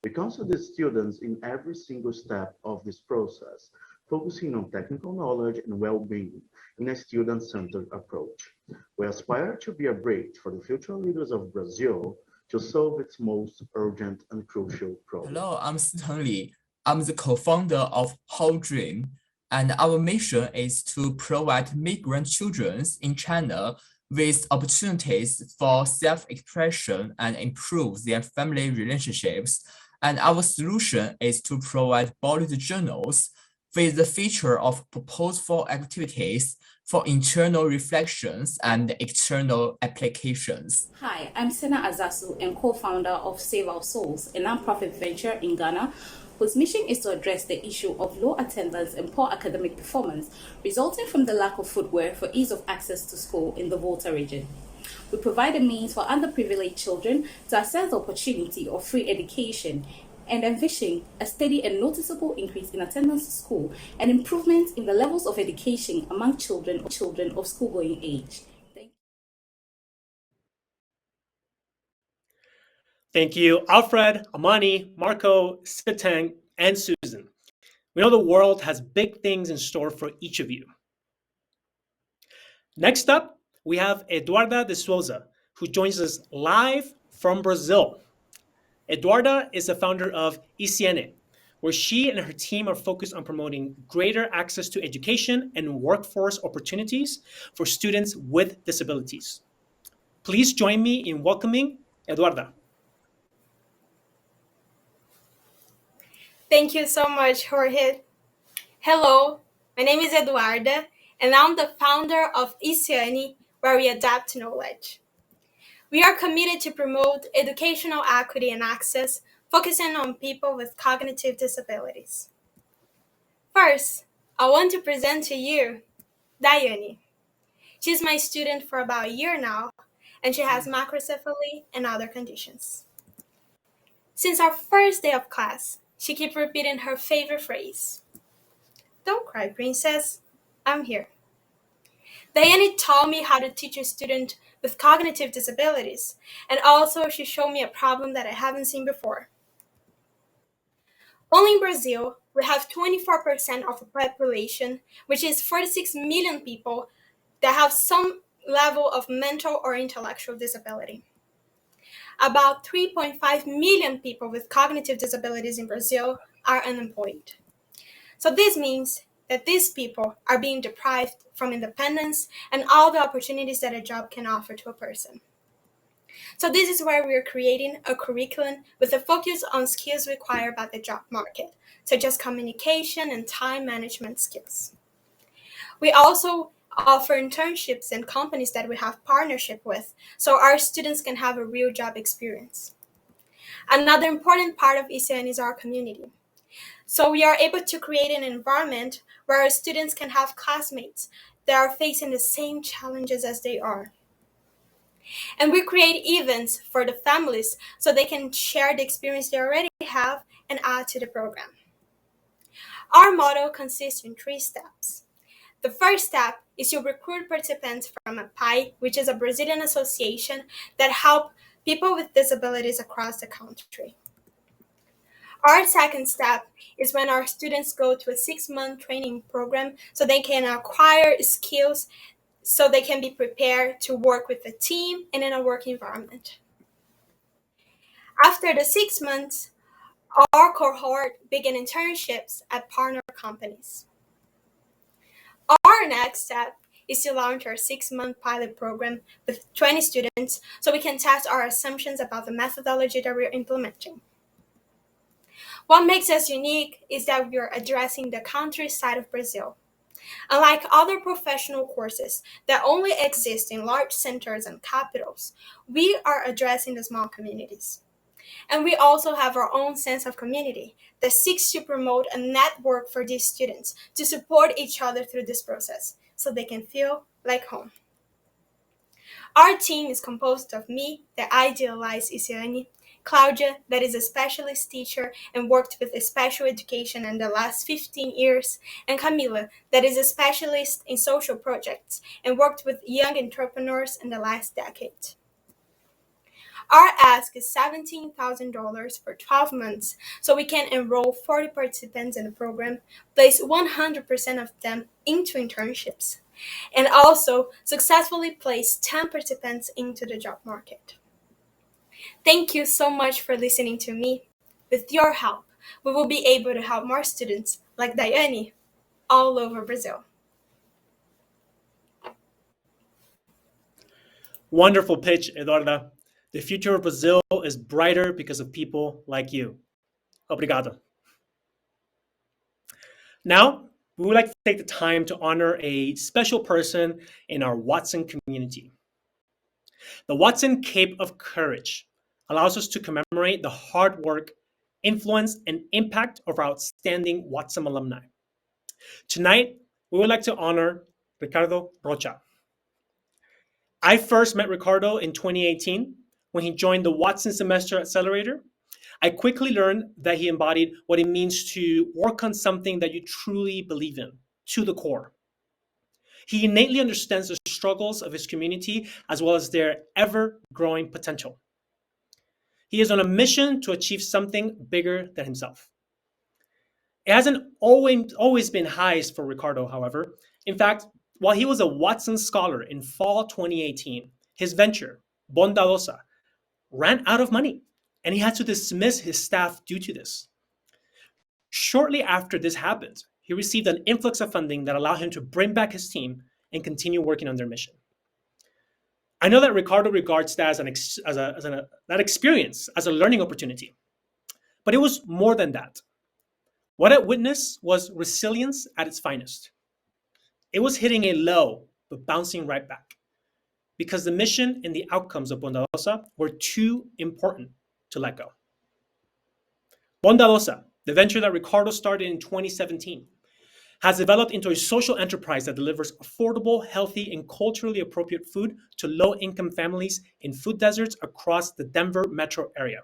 We counsel these students in every single step of this process, focusing on technical knowledge and well-being in a student-centered approach. We aspire to be a bridge for the future leaders of Brazil to solve its most urgent and crucial problems. Hello, I'm Stanley. I'm the co-founder of Whole Dream, and our mission is to provide migrant children in China with opportunities for self-expression and improve their family relationships. And our solution is to provide bullet journals with the feature of purposeful activities for internal reflections and external applications. Hi, I'm Sena Azasu and co-founder of Save Our Souls, a nonprofit venture in Ghana whose mission is to address the issue of low attendance and poor academic performance resulting from the lack of footwear for ease of access to school in the Volta region. We provide a means for underprivileged children to access the opportunity of free education and envision a steady and noticeable increase in attendance to school and improvements in the levels of education among children of school-going age. Thank you, Alfred, Amani, Marco, Sitang, and Susan. We know the world has big things in store for each of you. Next up, we have Eduarda de Souza, who joins us live from Brazil. Eduarda is the founder of ICN, where she and her team are focused on promoting greater access to education and workforce opportunities for students with disabilities. Please join me in welcoming Eduarda. Thank you so much, Jorge. Hello, my name is Eduarda, and I'm the founder of ICN, where we adapt knowledge. We are committed to promote educational equity and access, focusing on people with cognitive disabilities. First, I want to present to you Dayani. She's my student for about a year now, and she has macrocephaly and other conditions. Since our first day of class, she keeps repeating her favorite phrase. Don't cry, princess. I'm here. Diane taught me how to teach a student with cognitive disabilities, and also she showed me a problem that I haven't seen before. Only in Brazil, we have 24% of the population, which is 46 million people, that have some level of mental or intellectual disability. About 3.5 million people with cognitive disabilities in Brazil are unemployed. So this means that these people are being deprived from independence and all the opportunities that a job can offer to a person. So this is where we are creating a curriculum with a focus on skills required by the job market, such as communication and time management skills. We also offer internships in companies that we have partnership with, so our students can have a real job experience. Another important part of ICN is our community. So we are able to create an environment where our students can have classmates that are facing the same challenges as they are. And we create events for the families so they can share the experience they already have and add to the program. Our model consists in 3 steps. The first step is to recruit participants from MIAT, which is a Brazilian association that helps people with disabilities across the country. Our second step is when our students go to a 6-month training program so they can acquire skills so they can be prepared to work with a team and in a work environment. After the 6 months, our cohort begin internships at partner companies. Our next step is to launch our 6-month pilot program with 20 students so we can test our assumptions about the methodology that we're implementing. What makes us unique is that we are addressing the countryside of Brazil. Unlike other professional courses that only exist in large centers and capitals, we are addressing the small communities. And we also have our own sense of community that seeks to promote a network for these students to support each other through this process so they can feel like home. Our team is composed of me, that idealized Isiane, Claudia, that is a specialist teacher and worked with special education in the last 15 years, and Camila, that is a specialist in social projects and worked with young entrepreneurs in the last decade. Our ask is $17,000 for 12 months, so we can enroll 40 participants in the program, place 100% of them into internships, and also successfully placed 10 participants into the job market. Thank you so much for listening to me. With your help, we will be able to help more students like Daiane all over Brazil. Wonderful pitch, Eduarda. The future of Brazil is brighter because of people like you. Obrigado. Now, we would like to take the time to honor a special person in our Watson community. The Watson Cape of Courage allows us to commemorate the hard work, influence, and impact of our outstanding Watson alumni. Tonight, we would like to honor Ricardo Rocha. I first met Ricardo in 2018 when he joined the Watson Semester Accelerator. I quickly learned that he embodied what it means to work on something that you truly believe in, to the core. He innately understands the struggles of his community as well as their ever-growing potential. He is on a mission to achieve something bigger than himself. It hasn't always been highs for Ricardo, however. In fact, while he was a Watson Scholar in fall 2018, his venture, Bondadosa, ran out of money, and he had to dismiss his staff due to this. Shortly after this happened, he received an influx of funding that allowed him to bring back his team and continue working on their mission. I know that Ricardo regards that that experience as a learning opportunity, but it was more than that. What I witnessed was resilience at its finest. It was hitting a low, but bouncing right back, because the mission and the outcomes of Bondadosa were too important to let go. Bondadosa, the venture that Ricardo started in 2017, has developed into a social enterprise that delivers affordable, healthy, and culturally appropriate food to low-income families in food deserts across the Denver metro area.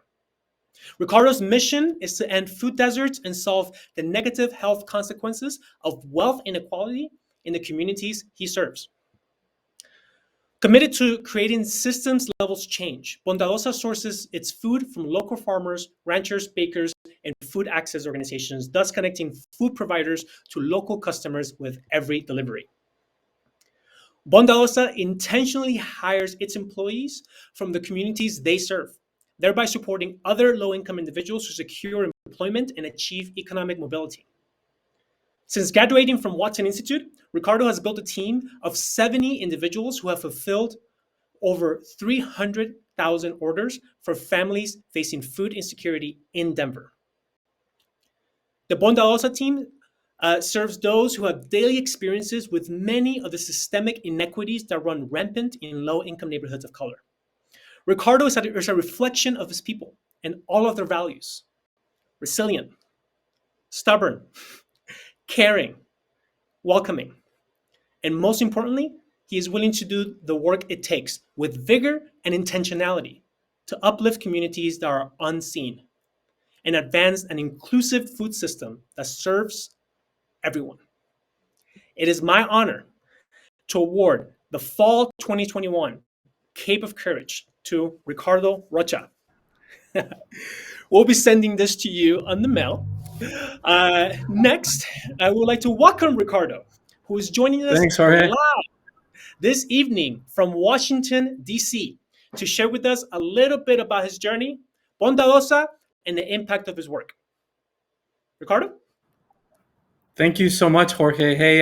Ricardo's mission is to end food deserts and solve the negative health consequences of wealth inequality in the communities he serves. Committed to creating systems levels change, Bondadosa sources its food from local farmers, ranchers, bakers, and food access organizations, thus connecting food providers to local customers with every delivery. Bondadosa intentionally hires its employees from the communities they serve, thereby supporting other low-income individuals who secure employment and achieve economic mobility. Since graduating from Watson Institute, Ricardo has built a team of 70 individuals who have fulfilled over 300,000 orders for families facing food insecurity in Denver. The Bondadosa team serves those who have daily experiences with many of the systemic inequities that run rampant in low-income neighborhoods of color. Ricardo is a reflection of his people and all of their values: resilient, stubborn, caring, welcoming, and most importantly, he is willing to do the work it takes with vigor and intentionality to uplift communities that are unseen and advance an inclusive food system that serves everyone. It is my honor to award the Fall 2021 Cape of Courage to Ricardo Rocha. We'll be sending this to you on the mail. Next, I would like to welcome Ricardo, who is joining us Thanks, Jorge. live this evening from Washington, D.C., to share with us a little bit about his journey, Bondadosa, and the impact of his work. Ricardo? Thank you so much, Jorge. Hey,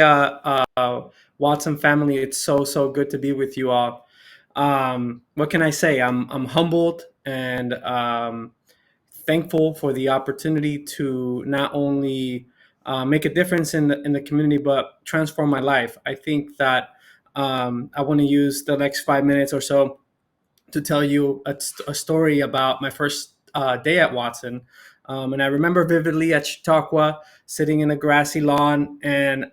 Watson family, it's so good to be with you all. What can I say? I'm humbled and thankful for the opportunity to not only make a difference in the community, but transform my life. I think that I want to use the next 5 minutes or so to tell you a story about my first day at Watson. And I remember vividly at Chautauqua, sitting in a grassy lawn and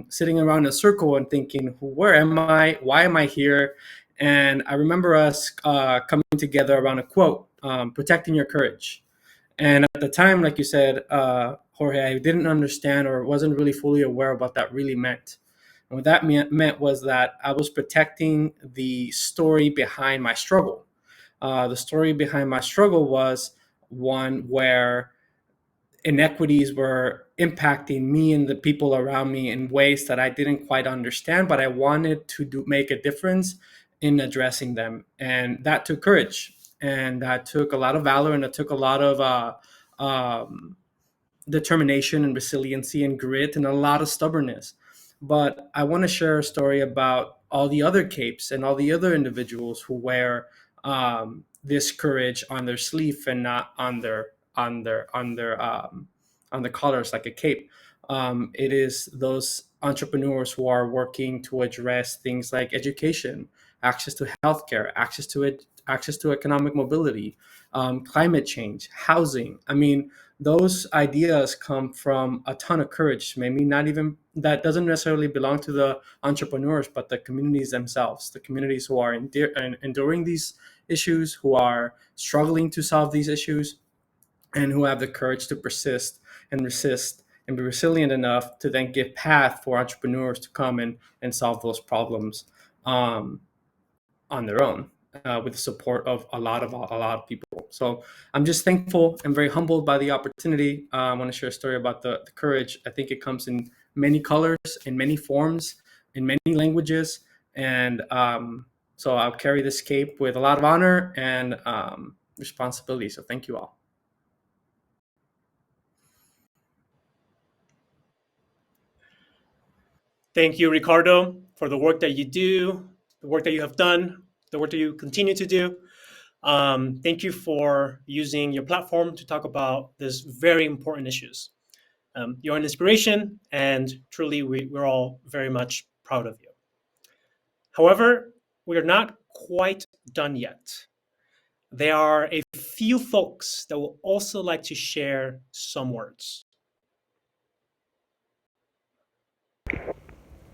sitting around in a circle and thinking, where am I? Why am I here? And I remember us coming together around a quote, protecting your courage. And at the time, like you said, Jorge, I didn't understand or wasn't really fully aware of what that really meant. And what that meant was that I was protecting the story behind my struggle. The story behind my struggle was one where inequities were impacting me and the people around me in ways that I didn't quite understand, but I wanted to make a difference in addressing them. And that took courage, and that took a lot of valor, and it took a lot of determination and resiliency and grit and a lot of stubbornness. But I want to share a story about all the other capes and all the other individuals who wear this courage on their sleeve and not on their collars like a cape. It is those entrepreneurs who are working to address things like education, access to healthcare, access to economic mobility, climate change, housing. I mean, those ideas come from a ton of courage. Maybe not even that doesn't necessarily belong to the entrepreneurs, but the communities themselves, the communities who are enduring these issues, who are struggling to solve these issues, and who have the courage to persist and resist and be resilient enough to then give path for entrepreneurs to come and solve those problems on their own, with the support of a lot of people. So I'm just thankful and very humbled by the opportunity. I want to share a story about the courage. I think it comes in many colors, in many forms, in many languages, and so I'll carry this cape with a lot of honor and responsibility. So thank you all. Thank you, Ricardo, for the work that you do, the work that you have done, the work that you continue to do. Thank you for using your platform to talk about these very important issues. You're an inspiration, and truly we're all very much proud of you. However, we are not quite done yet. There are a few folks that will also like to share some words.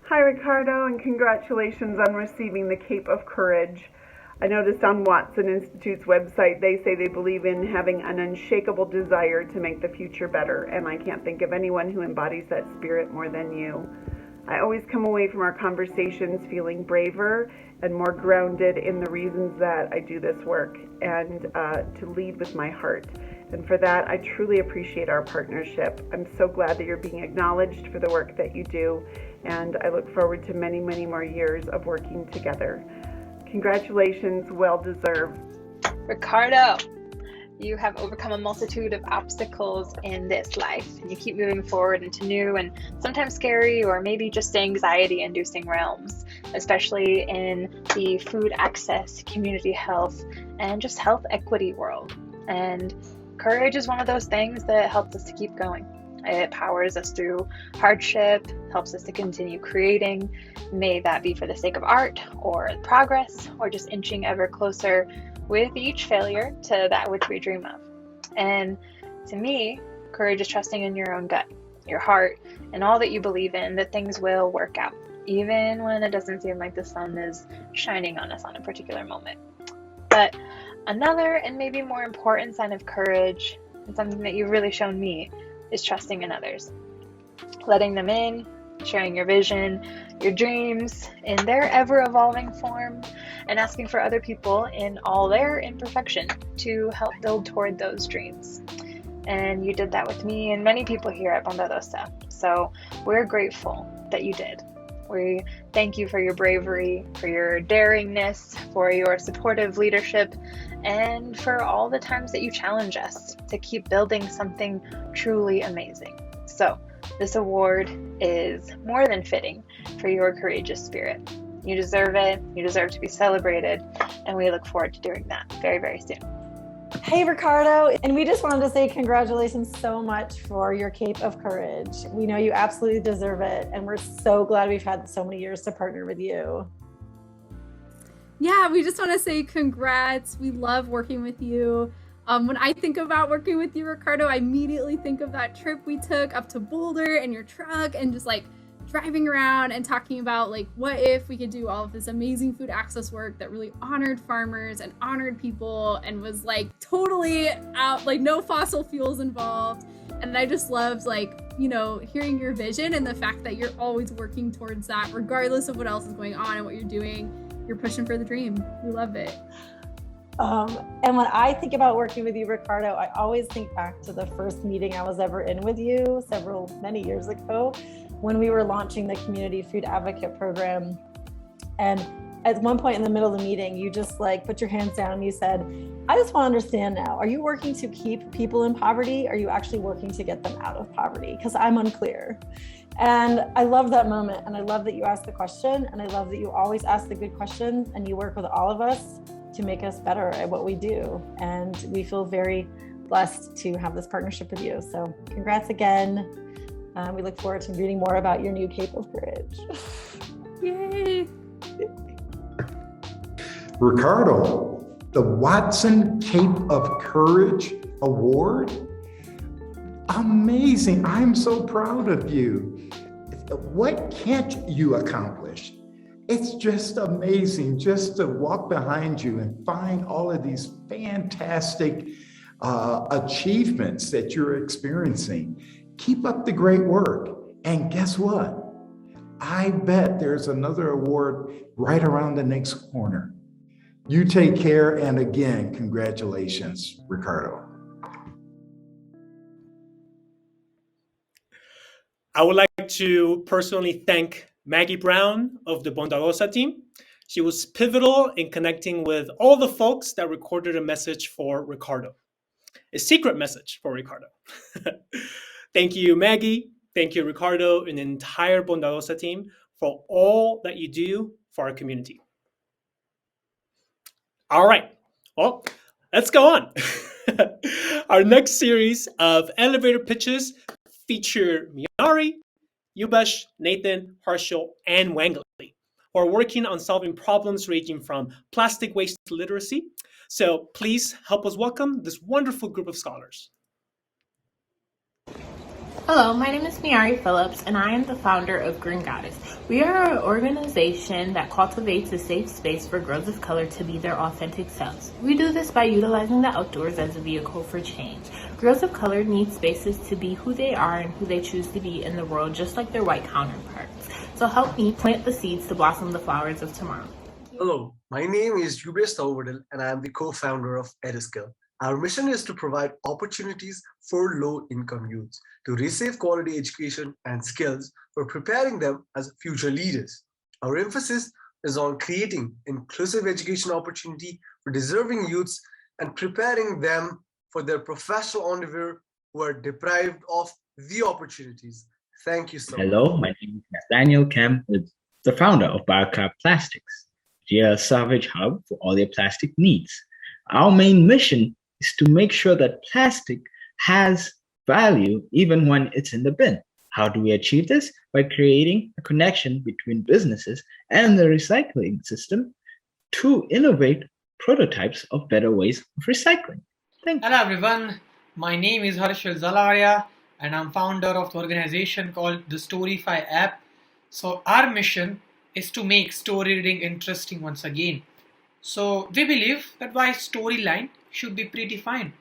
Hi, Ricardo, and congratulations on receiving the Cape of Courage. I noticed on Watson Institute's website, they say they believe in having an unshakable desire to make the future better, and I can't think of anyone who embodies that spirit more than you. I always come away from our conversations feeling braver and more grounded in the reasons that I do this work, and to lead with my heart. And for that, I truly appreciate our partnership. I'm so glad that you're being acknowledged for the work that you do, and I look forward to many, many more years of working together. Congratulations, well deserved. Ricardo, you have overcome a multitude of obstacles in this life, and you keep moving forward into new and sometimes scary or maybe just anxiety-inducing realms, especially in the food access, community health, and just health equity world. And courage is one of those things that helps us to keep going. It powers us through hardship, helps us to continue creating, may that be for the sake of art or progress or just inching ever closer with each failure to that which we dream of. And to me, courage is trusting in your own gut, your heart, and all that you believe in, that things will work out, even when it doesn't seem like the sun is shining on us on a particular moment. But another and maybe more important sign of courage, and something that you've really shown me, is trusting in others, letting them in, sharing your vision, your dreams in their ever-evolving form, and asking for other people in all their imperfection to help build toward those dreams. And you did that with me and many people here at Bondadosa. So we're grateful that you did. We thank you for your bravery, for your daringness, for your supportive leadership, and for all the times that you challenge us to keep building something truly amazing. So this award is more than fitting for your courageous spirit. You deserve it. You deserve to be celebrated. And we look forward to doing that very, very soon. Hey, Ricardo, and we just wanted to say congratulations so much for your Cape of Courage. We know you absolutely deserve it, and we're so glad we've had so many years to partner with you. Yeah, we just want to say congrats. We love working with you. When I think about working with you, Ricardo, I immediately think of that trip we took up to Boulder in your truck and just like driving around and talking about like, what if we could do all of this amazing food access work that really honored farmers and honored people and was like totally out, like no fossil fuels involved. And I just loved like, you know, hearing your vision and the fact that you're always working towards that, regardless of what else is going on and what you're doing. You're pushing for the dream. We love it. And when I think about working with you, Ricardo, I always think back to the first meeting I was ever in with you many years ago, when we were launching the Community Food Advocate Program. And at one point in the middle of the meeting, you just put your hands down and you said, I just want to understand now, are you working to keep people in poverty? Are you actually working to get them out of poverty? Because I'm unclear. And I love that moment. And I love that you asked the question. And I love that you always ask the good questions and you work with all of us to make us better at what we do. And we feel very blessed to have this partnership with you. So congrats again. We look forward to reading more about your new Cape of Courage. Yay. Ricardo, the Watson Cape of Courage Award. Amazing. I'm so proud of you. What can't you accomplish? It's just amazing just to walk behind you and find all of these fantastic achievements that you're experiencing. Keep up the great work. And guess what? I bet there's another award right around the next corner. You take care, and again, congratulations, Ricardo. I would like to personally thank Maggie Brown of the Bondadosa team. She was pivotal in connecting with all the folks that recorded a message for Ricardo, a secret message for Ricardo. Thank you, Maggie. Thank you, Ricardo, and the entire Bondadosa team for all that you do for our community. All right, well, let's go on. Our next series of elevator pitches feature Miari, Yubash, Nathan, Harshal, and Wangley, who are working on solving problems ranging from plastic waste literacy. So please help us welcome this wonderful group of scholars. Hello, my name is Miari Phillips, and I am the founder of Green Goddess. We are an organization that cultivates a safe space for girls of color to be their authentic selves. We do this by utilizing the outdoors as a vehicle for change. Girls of color need spaces to be who they are and who they choose to be in the world, just like their white counterparts. So help me plant the seeds to blossom the flowers of tomorrow. Hello, my name is Everest Award, and I am the co-founder of Ediskill. Our mission is to provide opportunities for low-income youths to receive quality education and skills for preparing them as future leaders. Our emphasis is on creating inclusive education opportunity for deserving youths and preparing them for their professional endeavor who are deprived of the opportunities. Thank you so much. Hello, my name is Nathaniel Kemp, the founder of BioCraft Plastics, a salvage hub for all your plastic needs. Our main mission is to make sure that plastic has value even when it's in the bin. How do we achieve this? By creating a connection between businesses and the recycling system to innovate prototypes of better ways of recycling. Thank you. Hello everyone, my name is Harshal Zalaria and I'm founder of the organization called the Storyfy app. So our mission is to make story reading interesting once again. So we believe that why storyline should be predefined.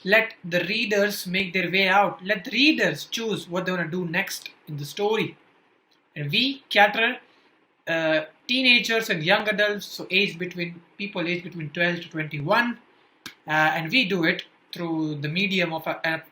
Let the readers make their way out. Let the readers choose what they want to do next in the story. And we cater teenagers and young adults, so people aged between 12 to 21, and we do it through the medium of a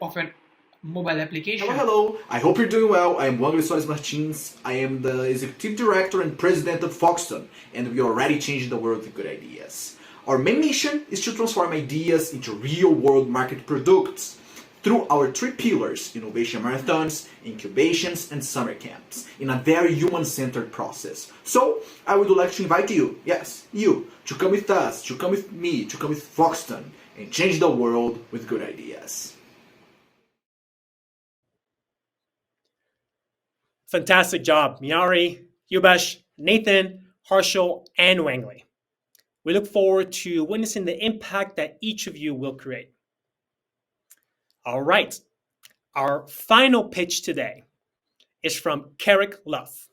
mobile application. Hello. I hope you're doing well. I am Wangley Soares Martins. I am the executive director and president of Foxton, and we are already changing the world with good ideas. Our main mission is to transform ideas into real-world market products through our three pillars: innovation marathons, incubations, and summer camps, in a very human-centered process. So, I would like to invite you, yes, you, to come with us, to come with me, to come with Foxton, and change the world with good ideas. Fantastic job, Miari, Yubash, Nathan, Harshal, and Wangley. We look forward to witnessing the impact that each of you will create. All right, our final pitch today is from Carrick Luff.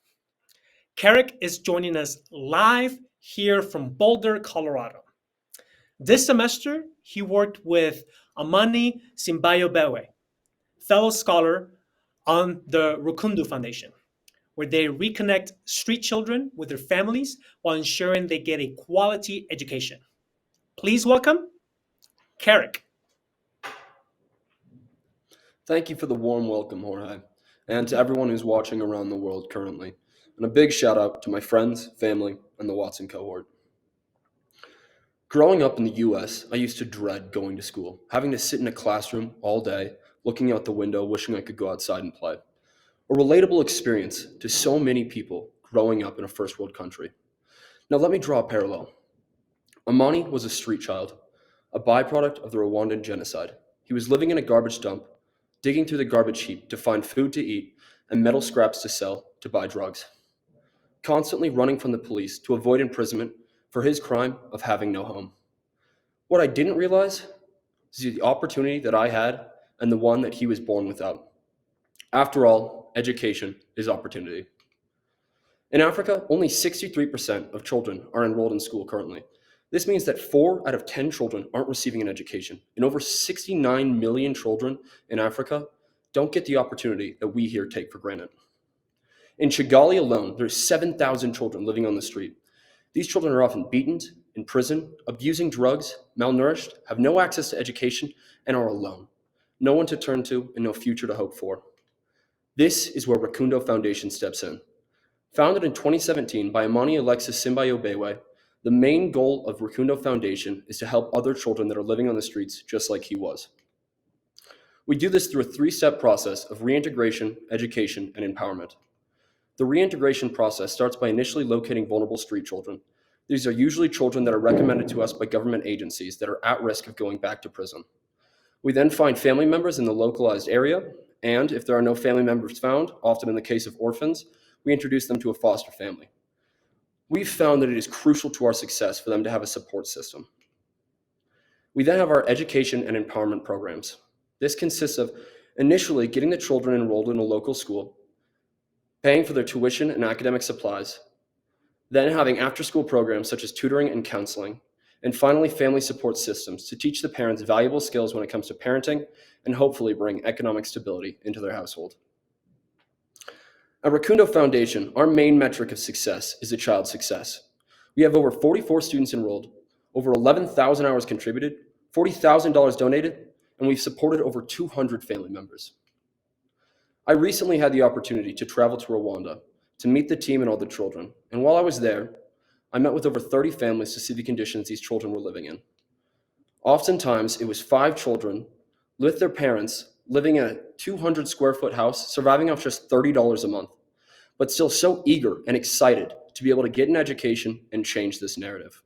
Carrick is joining us live here from Boulder, Colorado. This semester, he worked with Amani Simbayo-Bewe, fellow scholar on the Rukundu Foundation, where they reconnect street children with their families while ensuring they get a quality education. Please welcome Carrick. Thank you for the warm welcome, Jorge, and to everyone who's watching around the world currently. And a big shout out to my friends, family, and the Watson cohort. Growing up in the US, I used to dread going to school, having to sit in a classroom all day, looking out the window, wishing I could go outside and play. A relatable experience to so many people growing up in a first world country. Now let me draw a parallel. Amani was a street child, a byproduct of the Rwandan genocide. He was living in a garbage dump, digging through the garbage heap to find food to eat and metal scraps to sell to buy drugs. Constantly running from the police to avoid imprisonment for his crime of having no home. What I didn't realize is the opportunity that I had and the one that he was born without. After all, education is opportunity. In Africa, only 63% of children are enrolled in school currently. This means that 4 out of 10 children aren't receiving an education, and over 69 million children in Africa don't get the opportunity that we here take for granted. In Kigali alone, there's 7,000 children living on the street. These children are often beaten, in prison, abusing drugs, malnourished, have no access to education, and are alone. No one to turn to and no future to hope for. This is where Rukundo Foundation steps in. Founded in 2017 by Amani Alexis Simbayo Bewe, the main goal of Rukundo Foundation is to help other children that are living on the streets just like he was. We do this through a 3-step process of reintegration, education, and empowerment. The reintegration process starts by initially locating vulnerable street children. These are usually children that are recommended to us by government agencies that are at risk of going back to prison. We then find family members in the localized area, and if there are no family members found, often in the case of orphans, we introduce them to a foster family. We've found that it is crucial to our success for them to have a support system. We then have our education and empowerment programs. This consists of initially getting the children enrolled in a local school, paying for their tuition and academic supplies, then having after-school programs such as tutoring and counseling, and finally family support systems to teach the parents valuable skills when it comes to parenting and hopefully bring economic stability into their household. At Rukundo Foundation, our main metric of success is a child's success. We have over 44 students enrolled, over 11,000 hours contributed, $40,000 donated, and we've supported over 200 family members. I recently had the opportunity to travel to Rwanda to meet the team and all the children, and while I was there, I met with over 30 families to see the conditions these children were living in. Oftentimes, it was 5 children with their parents living in a 200 square foot house, surviving off just $30 a month, but still so eager and excited to be able to get an education and change this narrative.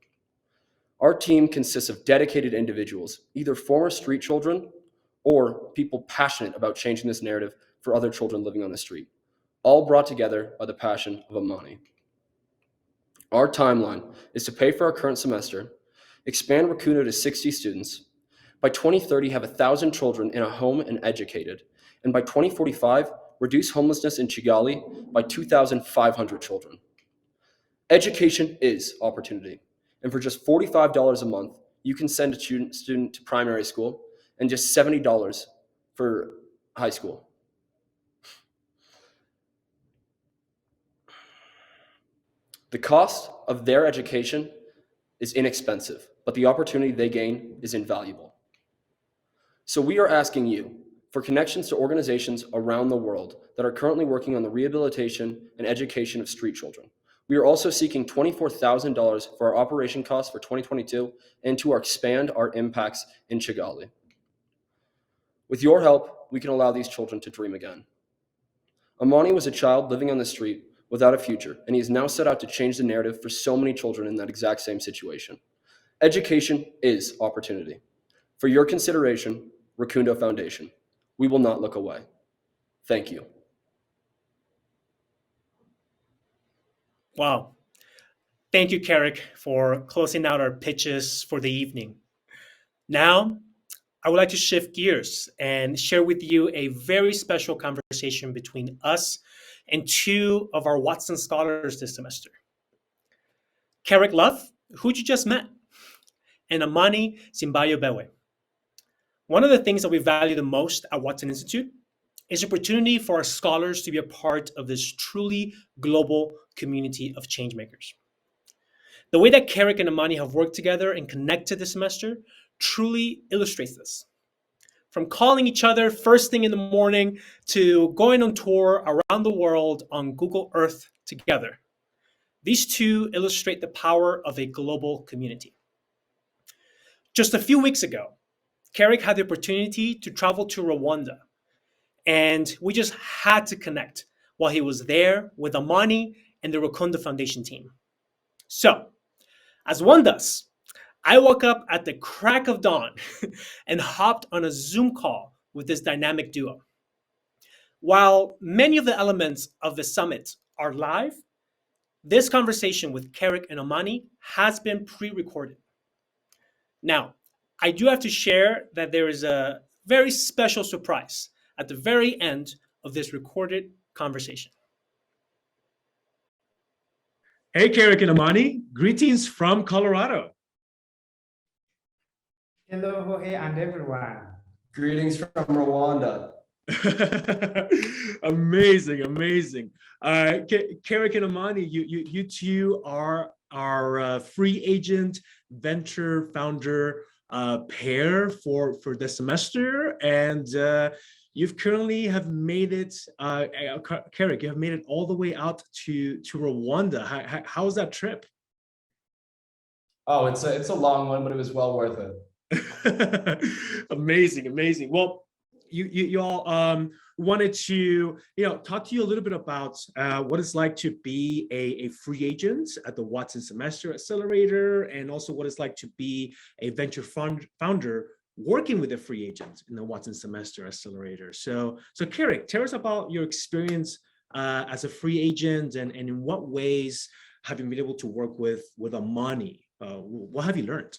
Our team consists of dedicated individuals, either former street children or people passionate about changing this narrative for other children living on the street, all brought together by the passion of Amani. Our timeline is to pay for our current semester, expand Rukundo to 60 students, by 2030 have 1,000 children in a home and educated, and by 2045 reduce homelessness in Kigali by 2,500 children. Education is opportunity, and for just $45 a month, you can send a student to primary school and just $70 for high school. The cost of their education is inexpensive, but the opportunity they gain is invaluable. So we are asking you for connections to organizations around the world that are currently working on the rehabilitation and education of street children. We are also seeking $24,000 for our operation costs for 2022 and to expand our impacts in Kigali. With your help, we can allow these children to dream again. Amani was a child living on the street without a future, and he is now set out to change the narrative for so many children in that exact same situation. Education is opportunity. For your consideration, Rukundo Foundation. We will not look away. Thank you. Wow. Thank you, Carrick, for closing out our pitches for the evening. Now, I would like to shift gears and share with you a very special conversation between us and 2 of our Watson scholars this semester. Carrick Love, who you just met, and Amani Simbayo Bewe. One of the things that we value the most at Watson Institute is the opportunity for our scholars to be a part of this truly global community of changemakers. The way that Carrick and Amani have worked together and connected this semester truly illustrates this. From calling each other first thing in the morning to going on tour around the world on Google Earth together. These two illustrate the power of a global community. Just a few weeks ago, Carrick had the opportunity to travel to Rwanda, and we just had to connect while he was there with Amani and the Rukundo Foundation team. So, as one does, I woke up at the crack of dawn and hopped on a Zoom call with this dynamic duo. While many of the elements of the summit are live, this conversation with Carrick and Amani has been pre-recorded. Now, I do have to share that there is a very special surprise at the very end of this recorded conversation. Hey, Carrick and Amani, greetings from Colorado. Hello, Jorge, and everyone. Greetings from Rwanda. Amazing, amazing. Carrick and Amani, you two are our free agent venture founder pair for the semester, and you've currently have made it, Carrick, you have made it all the way out to Rwanda. How was that trip? Oh, it's a long one, but it was well worth it. Amazing, amazing. Well, you all wanted to talk to you a little bit about what it's like to be a free agent at the Watson Semester Accelerator, and also what it's like to be a venture founder working with a free agent in the Watson Semester Accelerator. So Carrick, tell us about your experience as a free agent, and in what ways have you been able to work with Amani? What have you learned?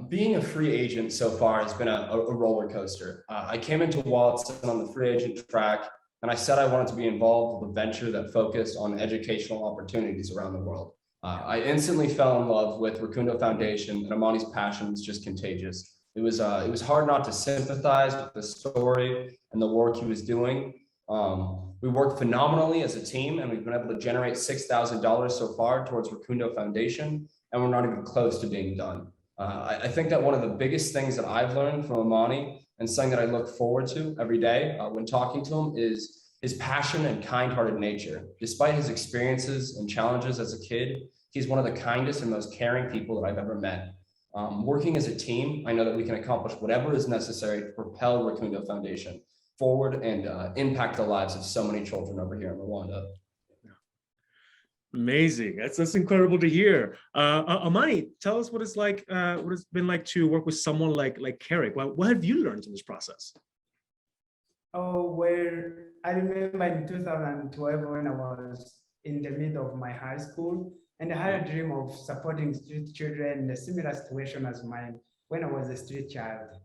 Being a free agent so far has been a roller coaster. I came into Watson on the free agent track, and I said I wanted to be involved with a venture that focused on educational opportunities around the world. I instantly fell in love with Rukundo Foundation, and Amani's passion was just contagious. It was hard not to sympathize with the story and the work he was doing. We worked phenomenally as a team, and we've been able to generate $6,000 so far towards Rukundo Foundation, and we're not even close to being done. I think that one of the biggest things that I've learned from Amani, and something that I look forward to every day when talking to him, is his passion and kind-hearted nature. Despite his experiences and challenges as a kid, he's one of the kindest and most caring people that I've ever met. Working as a team, I know that we can accomplish whatever is necessary to propel Rukundo Foundation forward and impact the lives of so many children over here in Rwanda. Amazing. That's incredible to hear. Amani, tell us what it's like, what it's been like to work with someone like Carrick. What have you learned in this process? Oh, well, I remember in 2012 when I was in the middle of my high school, and I had a dream of supporting street children in a similar situation as mine when I was a street child.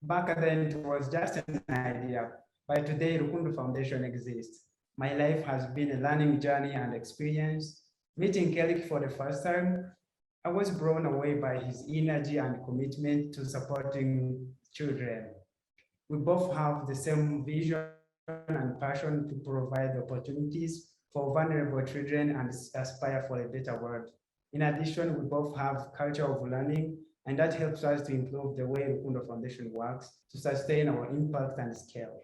Back then, it was just an idea, but today Rukundo Foundation exists. My life has been a learning journey and experience. Meeting Carrick for the first time, I was blown away by his energy and commitment to supporting children. We both have the same vision and passion to provide opportunities for vulnerable children and aspire for a better world. In addition, we both have culture of learning, and that helps us to improve the way Rukundo Foundation works to sustain our impact and scale.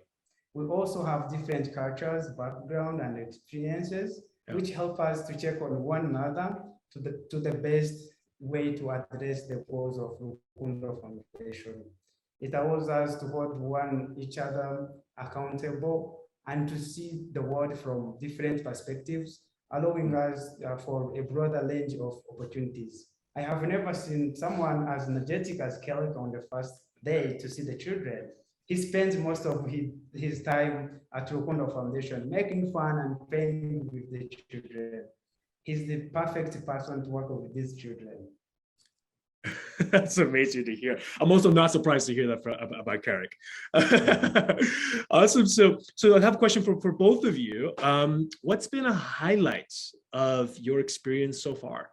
We also have different cultures, background, and experiences, which help us to check on one another to the best way to address the goals of Rukundo Foundation. It allows us to hold each other accountable and to see the world from different perspectives, allowing us for a broader range of opportunities. I have never seen someone as energetic as Carrick on the first day to see the children. He spends most of his time at Rukundo Foundation making fun and playing with the children. He's the perfect person to work with these children. That's amazing to hear. I'm also not surprised to hear that about Carrick. Awesome. So I have a question for both of you. What's been a highlight of your experience so far?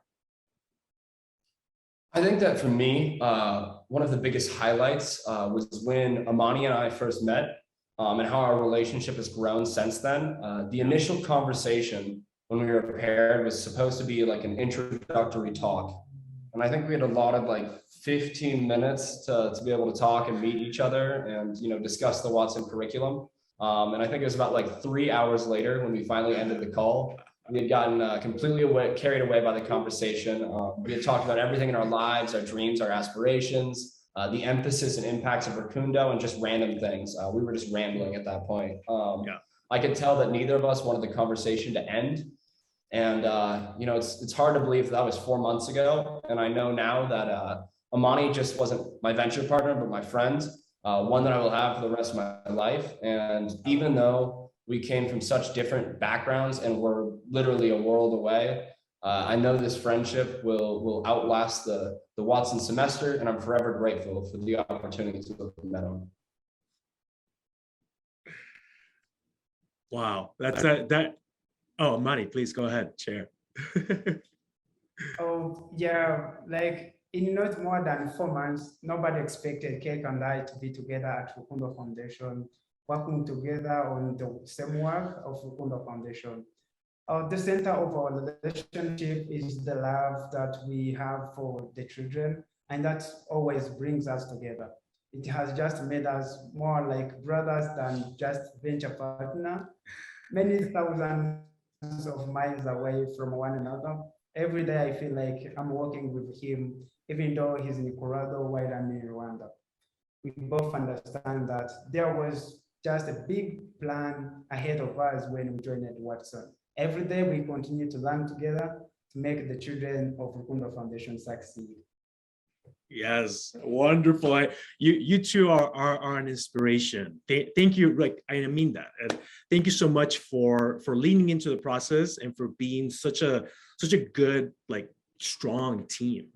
I think that for me, one of the biggest highlights was when Amani and I first met, and how our relationship has grown since then. The initial conversation when we were paired was supposed to be like an introductory talk. And I think we had allotted like 15 minutes to be able to talk and meet each other and, you know, discuss the Watson curriculum. And I think it was about like 3 hours later when we finally ended the call. We had gotten completely carried away by the conversation. We had talked about everything in our lives, our dreams, our aspirations, the emphasis and impacts of Rakundo, and just random things. We were just rambling at that point. I could tell that neither of us wanted the conversation to end. And, you know, it's hard to believe that was 4 months ago. And I know now that Amani just wasn't my venture partner, but my friend, one that I will have for the rest of my life. And even though we came from such different backgrounds and we're literally a world away, I know this friendship will outlast the Watson semester, and I'm forever grateful for the opportunity to have met him. Wow, that's that. Oh, Mani, please go ahead, Chair. Oh, yeah, like in not more than 4 months, nobody expected Cake and I to be together at Rukundo Foundation, working together on the same work of Rukundo Foundation. The center of our relationship is the love that we have for the children, and that always brings us together. It has just made us more like brothers than just venture partner. Many thousands of miles away from one another. Every day I feel like I'm working with him, even though he's in Colorado while I'm in Rwanda. We both understand that there was just a big plan ahead of us when we joined Watson. Every day we continue to learn together to make the children of Rukundo Foundation succeed. Yes, wonderful. You two are an inspiration. Thank you. Like, I mean that. And thank you so much for leaning into the process and for being such a good, like, strong team.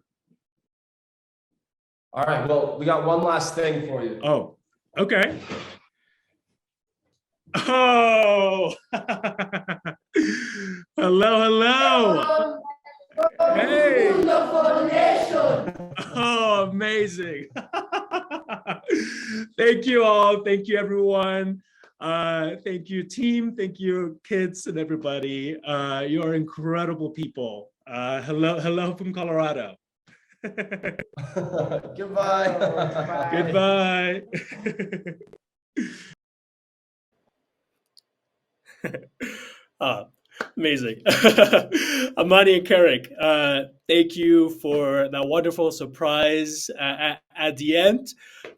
All right. Well, we got one last thing for you. Oh, okay. Oh, hello. Hey. Oh, amazing. Thank you all. Thank you, everyone. Thank you, team. Thank you, kids and everybody. You're incredible people. Hello from Colorado. Goodbye. Goodbye. Amazing. Amani and Carrick, thank you for that wonderful surprise at the end.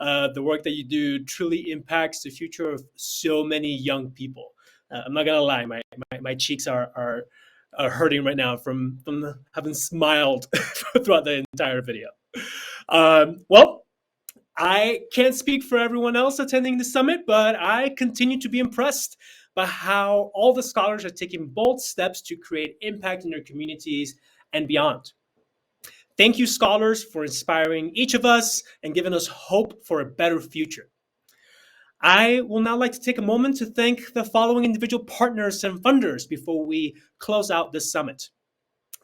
The work that you do truly impacts the future of so many young people. I'm not gonna lie, my cheeks are hurting right now from having smiled throughout the entire video. Well, I can't speak for everyone else attending the summit, but I continue to be impressed by how all the scholars are taking bold steps to create impact in their communities and beyond. Thank you, scholars, for inspiring each of us and giving us hope for a better future. I will now like to take a moment to thank the following individual partners and funders before we close out this summit.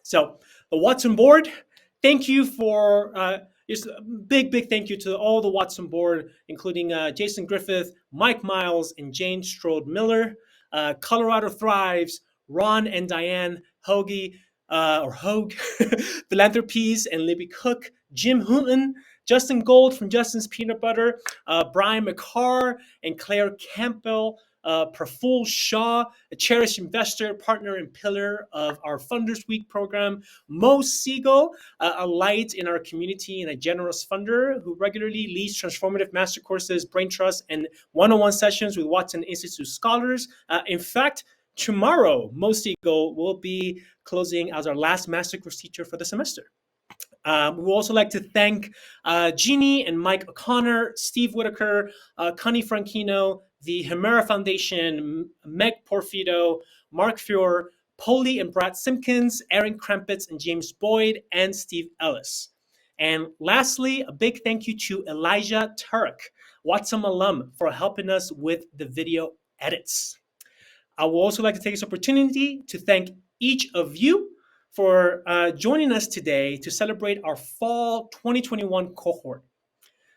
So, the Watson Board, thank you for just a big thank you to all the Watson Board, including Jason Griffith, Mike Miles, and Jane Strode Miller, Colorado Thrives, Ron and Diane Hoagie, or Hogue, Philanthropies and Libby Cook, Jim Hooten, Justin Gold from Justin's Peanut Butter, Brian McCarr and Claire Campbell, Praful Shaw, a cherished investor, partner, and pillar of our Funders Week program, Mo Siegel, a light in our community and a generous funder who regularly leads transformative master courses, brain trust, and one-on-one sessions with Watson Institute scholars. In fact, tomorrow, Mo Siegel will be closing as our last master course teacher for the semester. We would also like to thank Jeannie and Mike O'Connor, Steve Whitaker, Connie Franchino, the Hemera Foundation, Meg Porfido, Mark Fuhr, Polly and Brad Simpkins, Aaron Krampitz and James Boyd, and Steve Ellis. And lastly, a big thank you to Elijah Turek, Watson alum, for helping us with the video edits. I would also like to take this opportunity to thank each of you for joining us today to celebrate our fall 2021 cohort.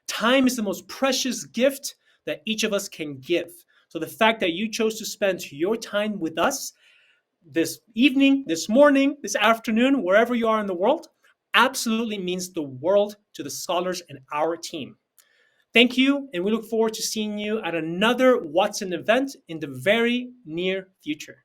Time is the most precious gift that each of us can give. So the fact that you chose to spend your time with us this evening, this morning, this afternoon, wherever you are in the world, absolutely means the world to the scholars and our team. Thank you, and we look forward to seeing you at another Watson event in the very near future.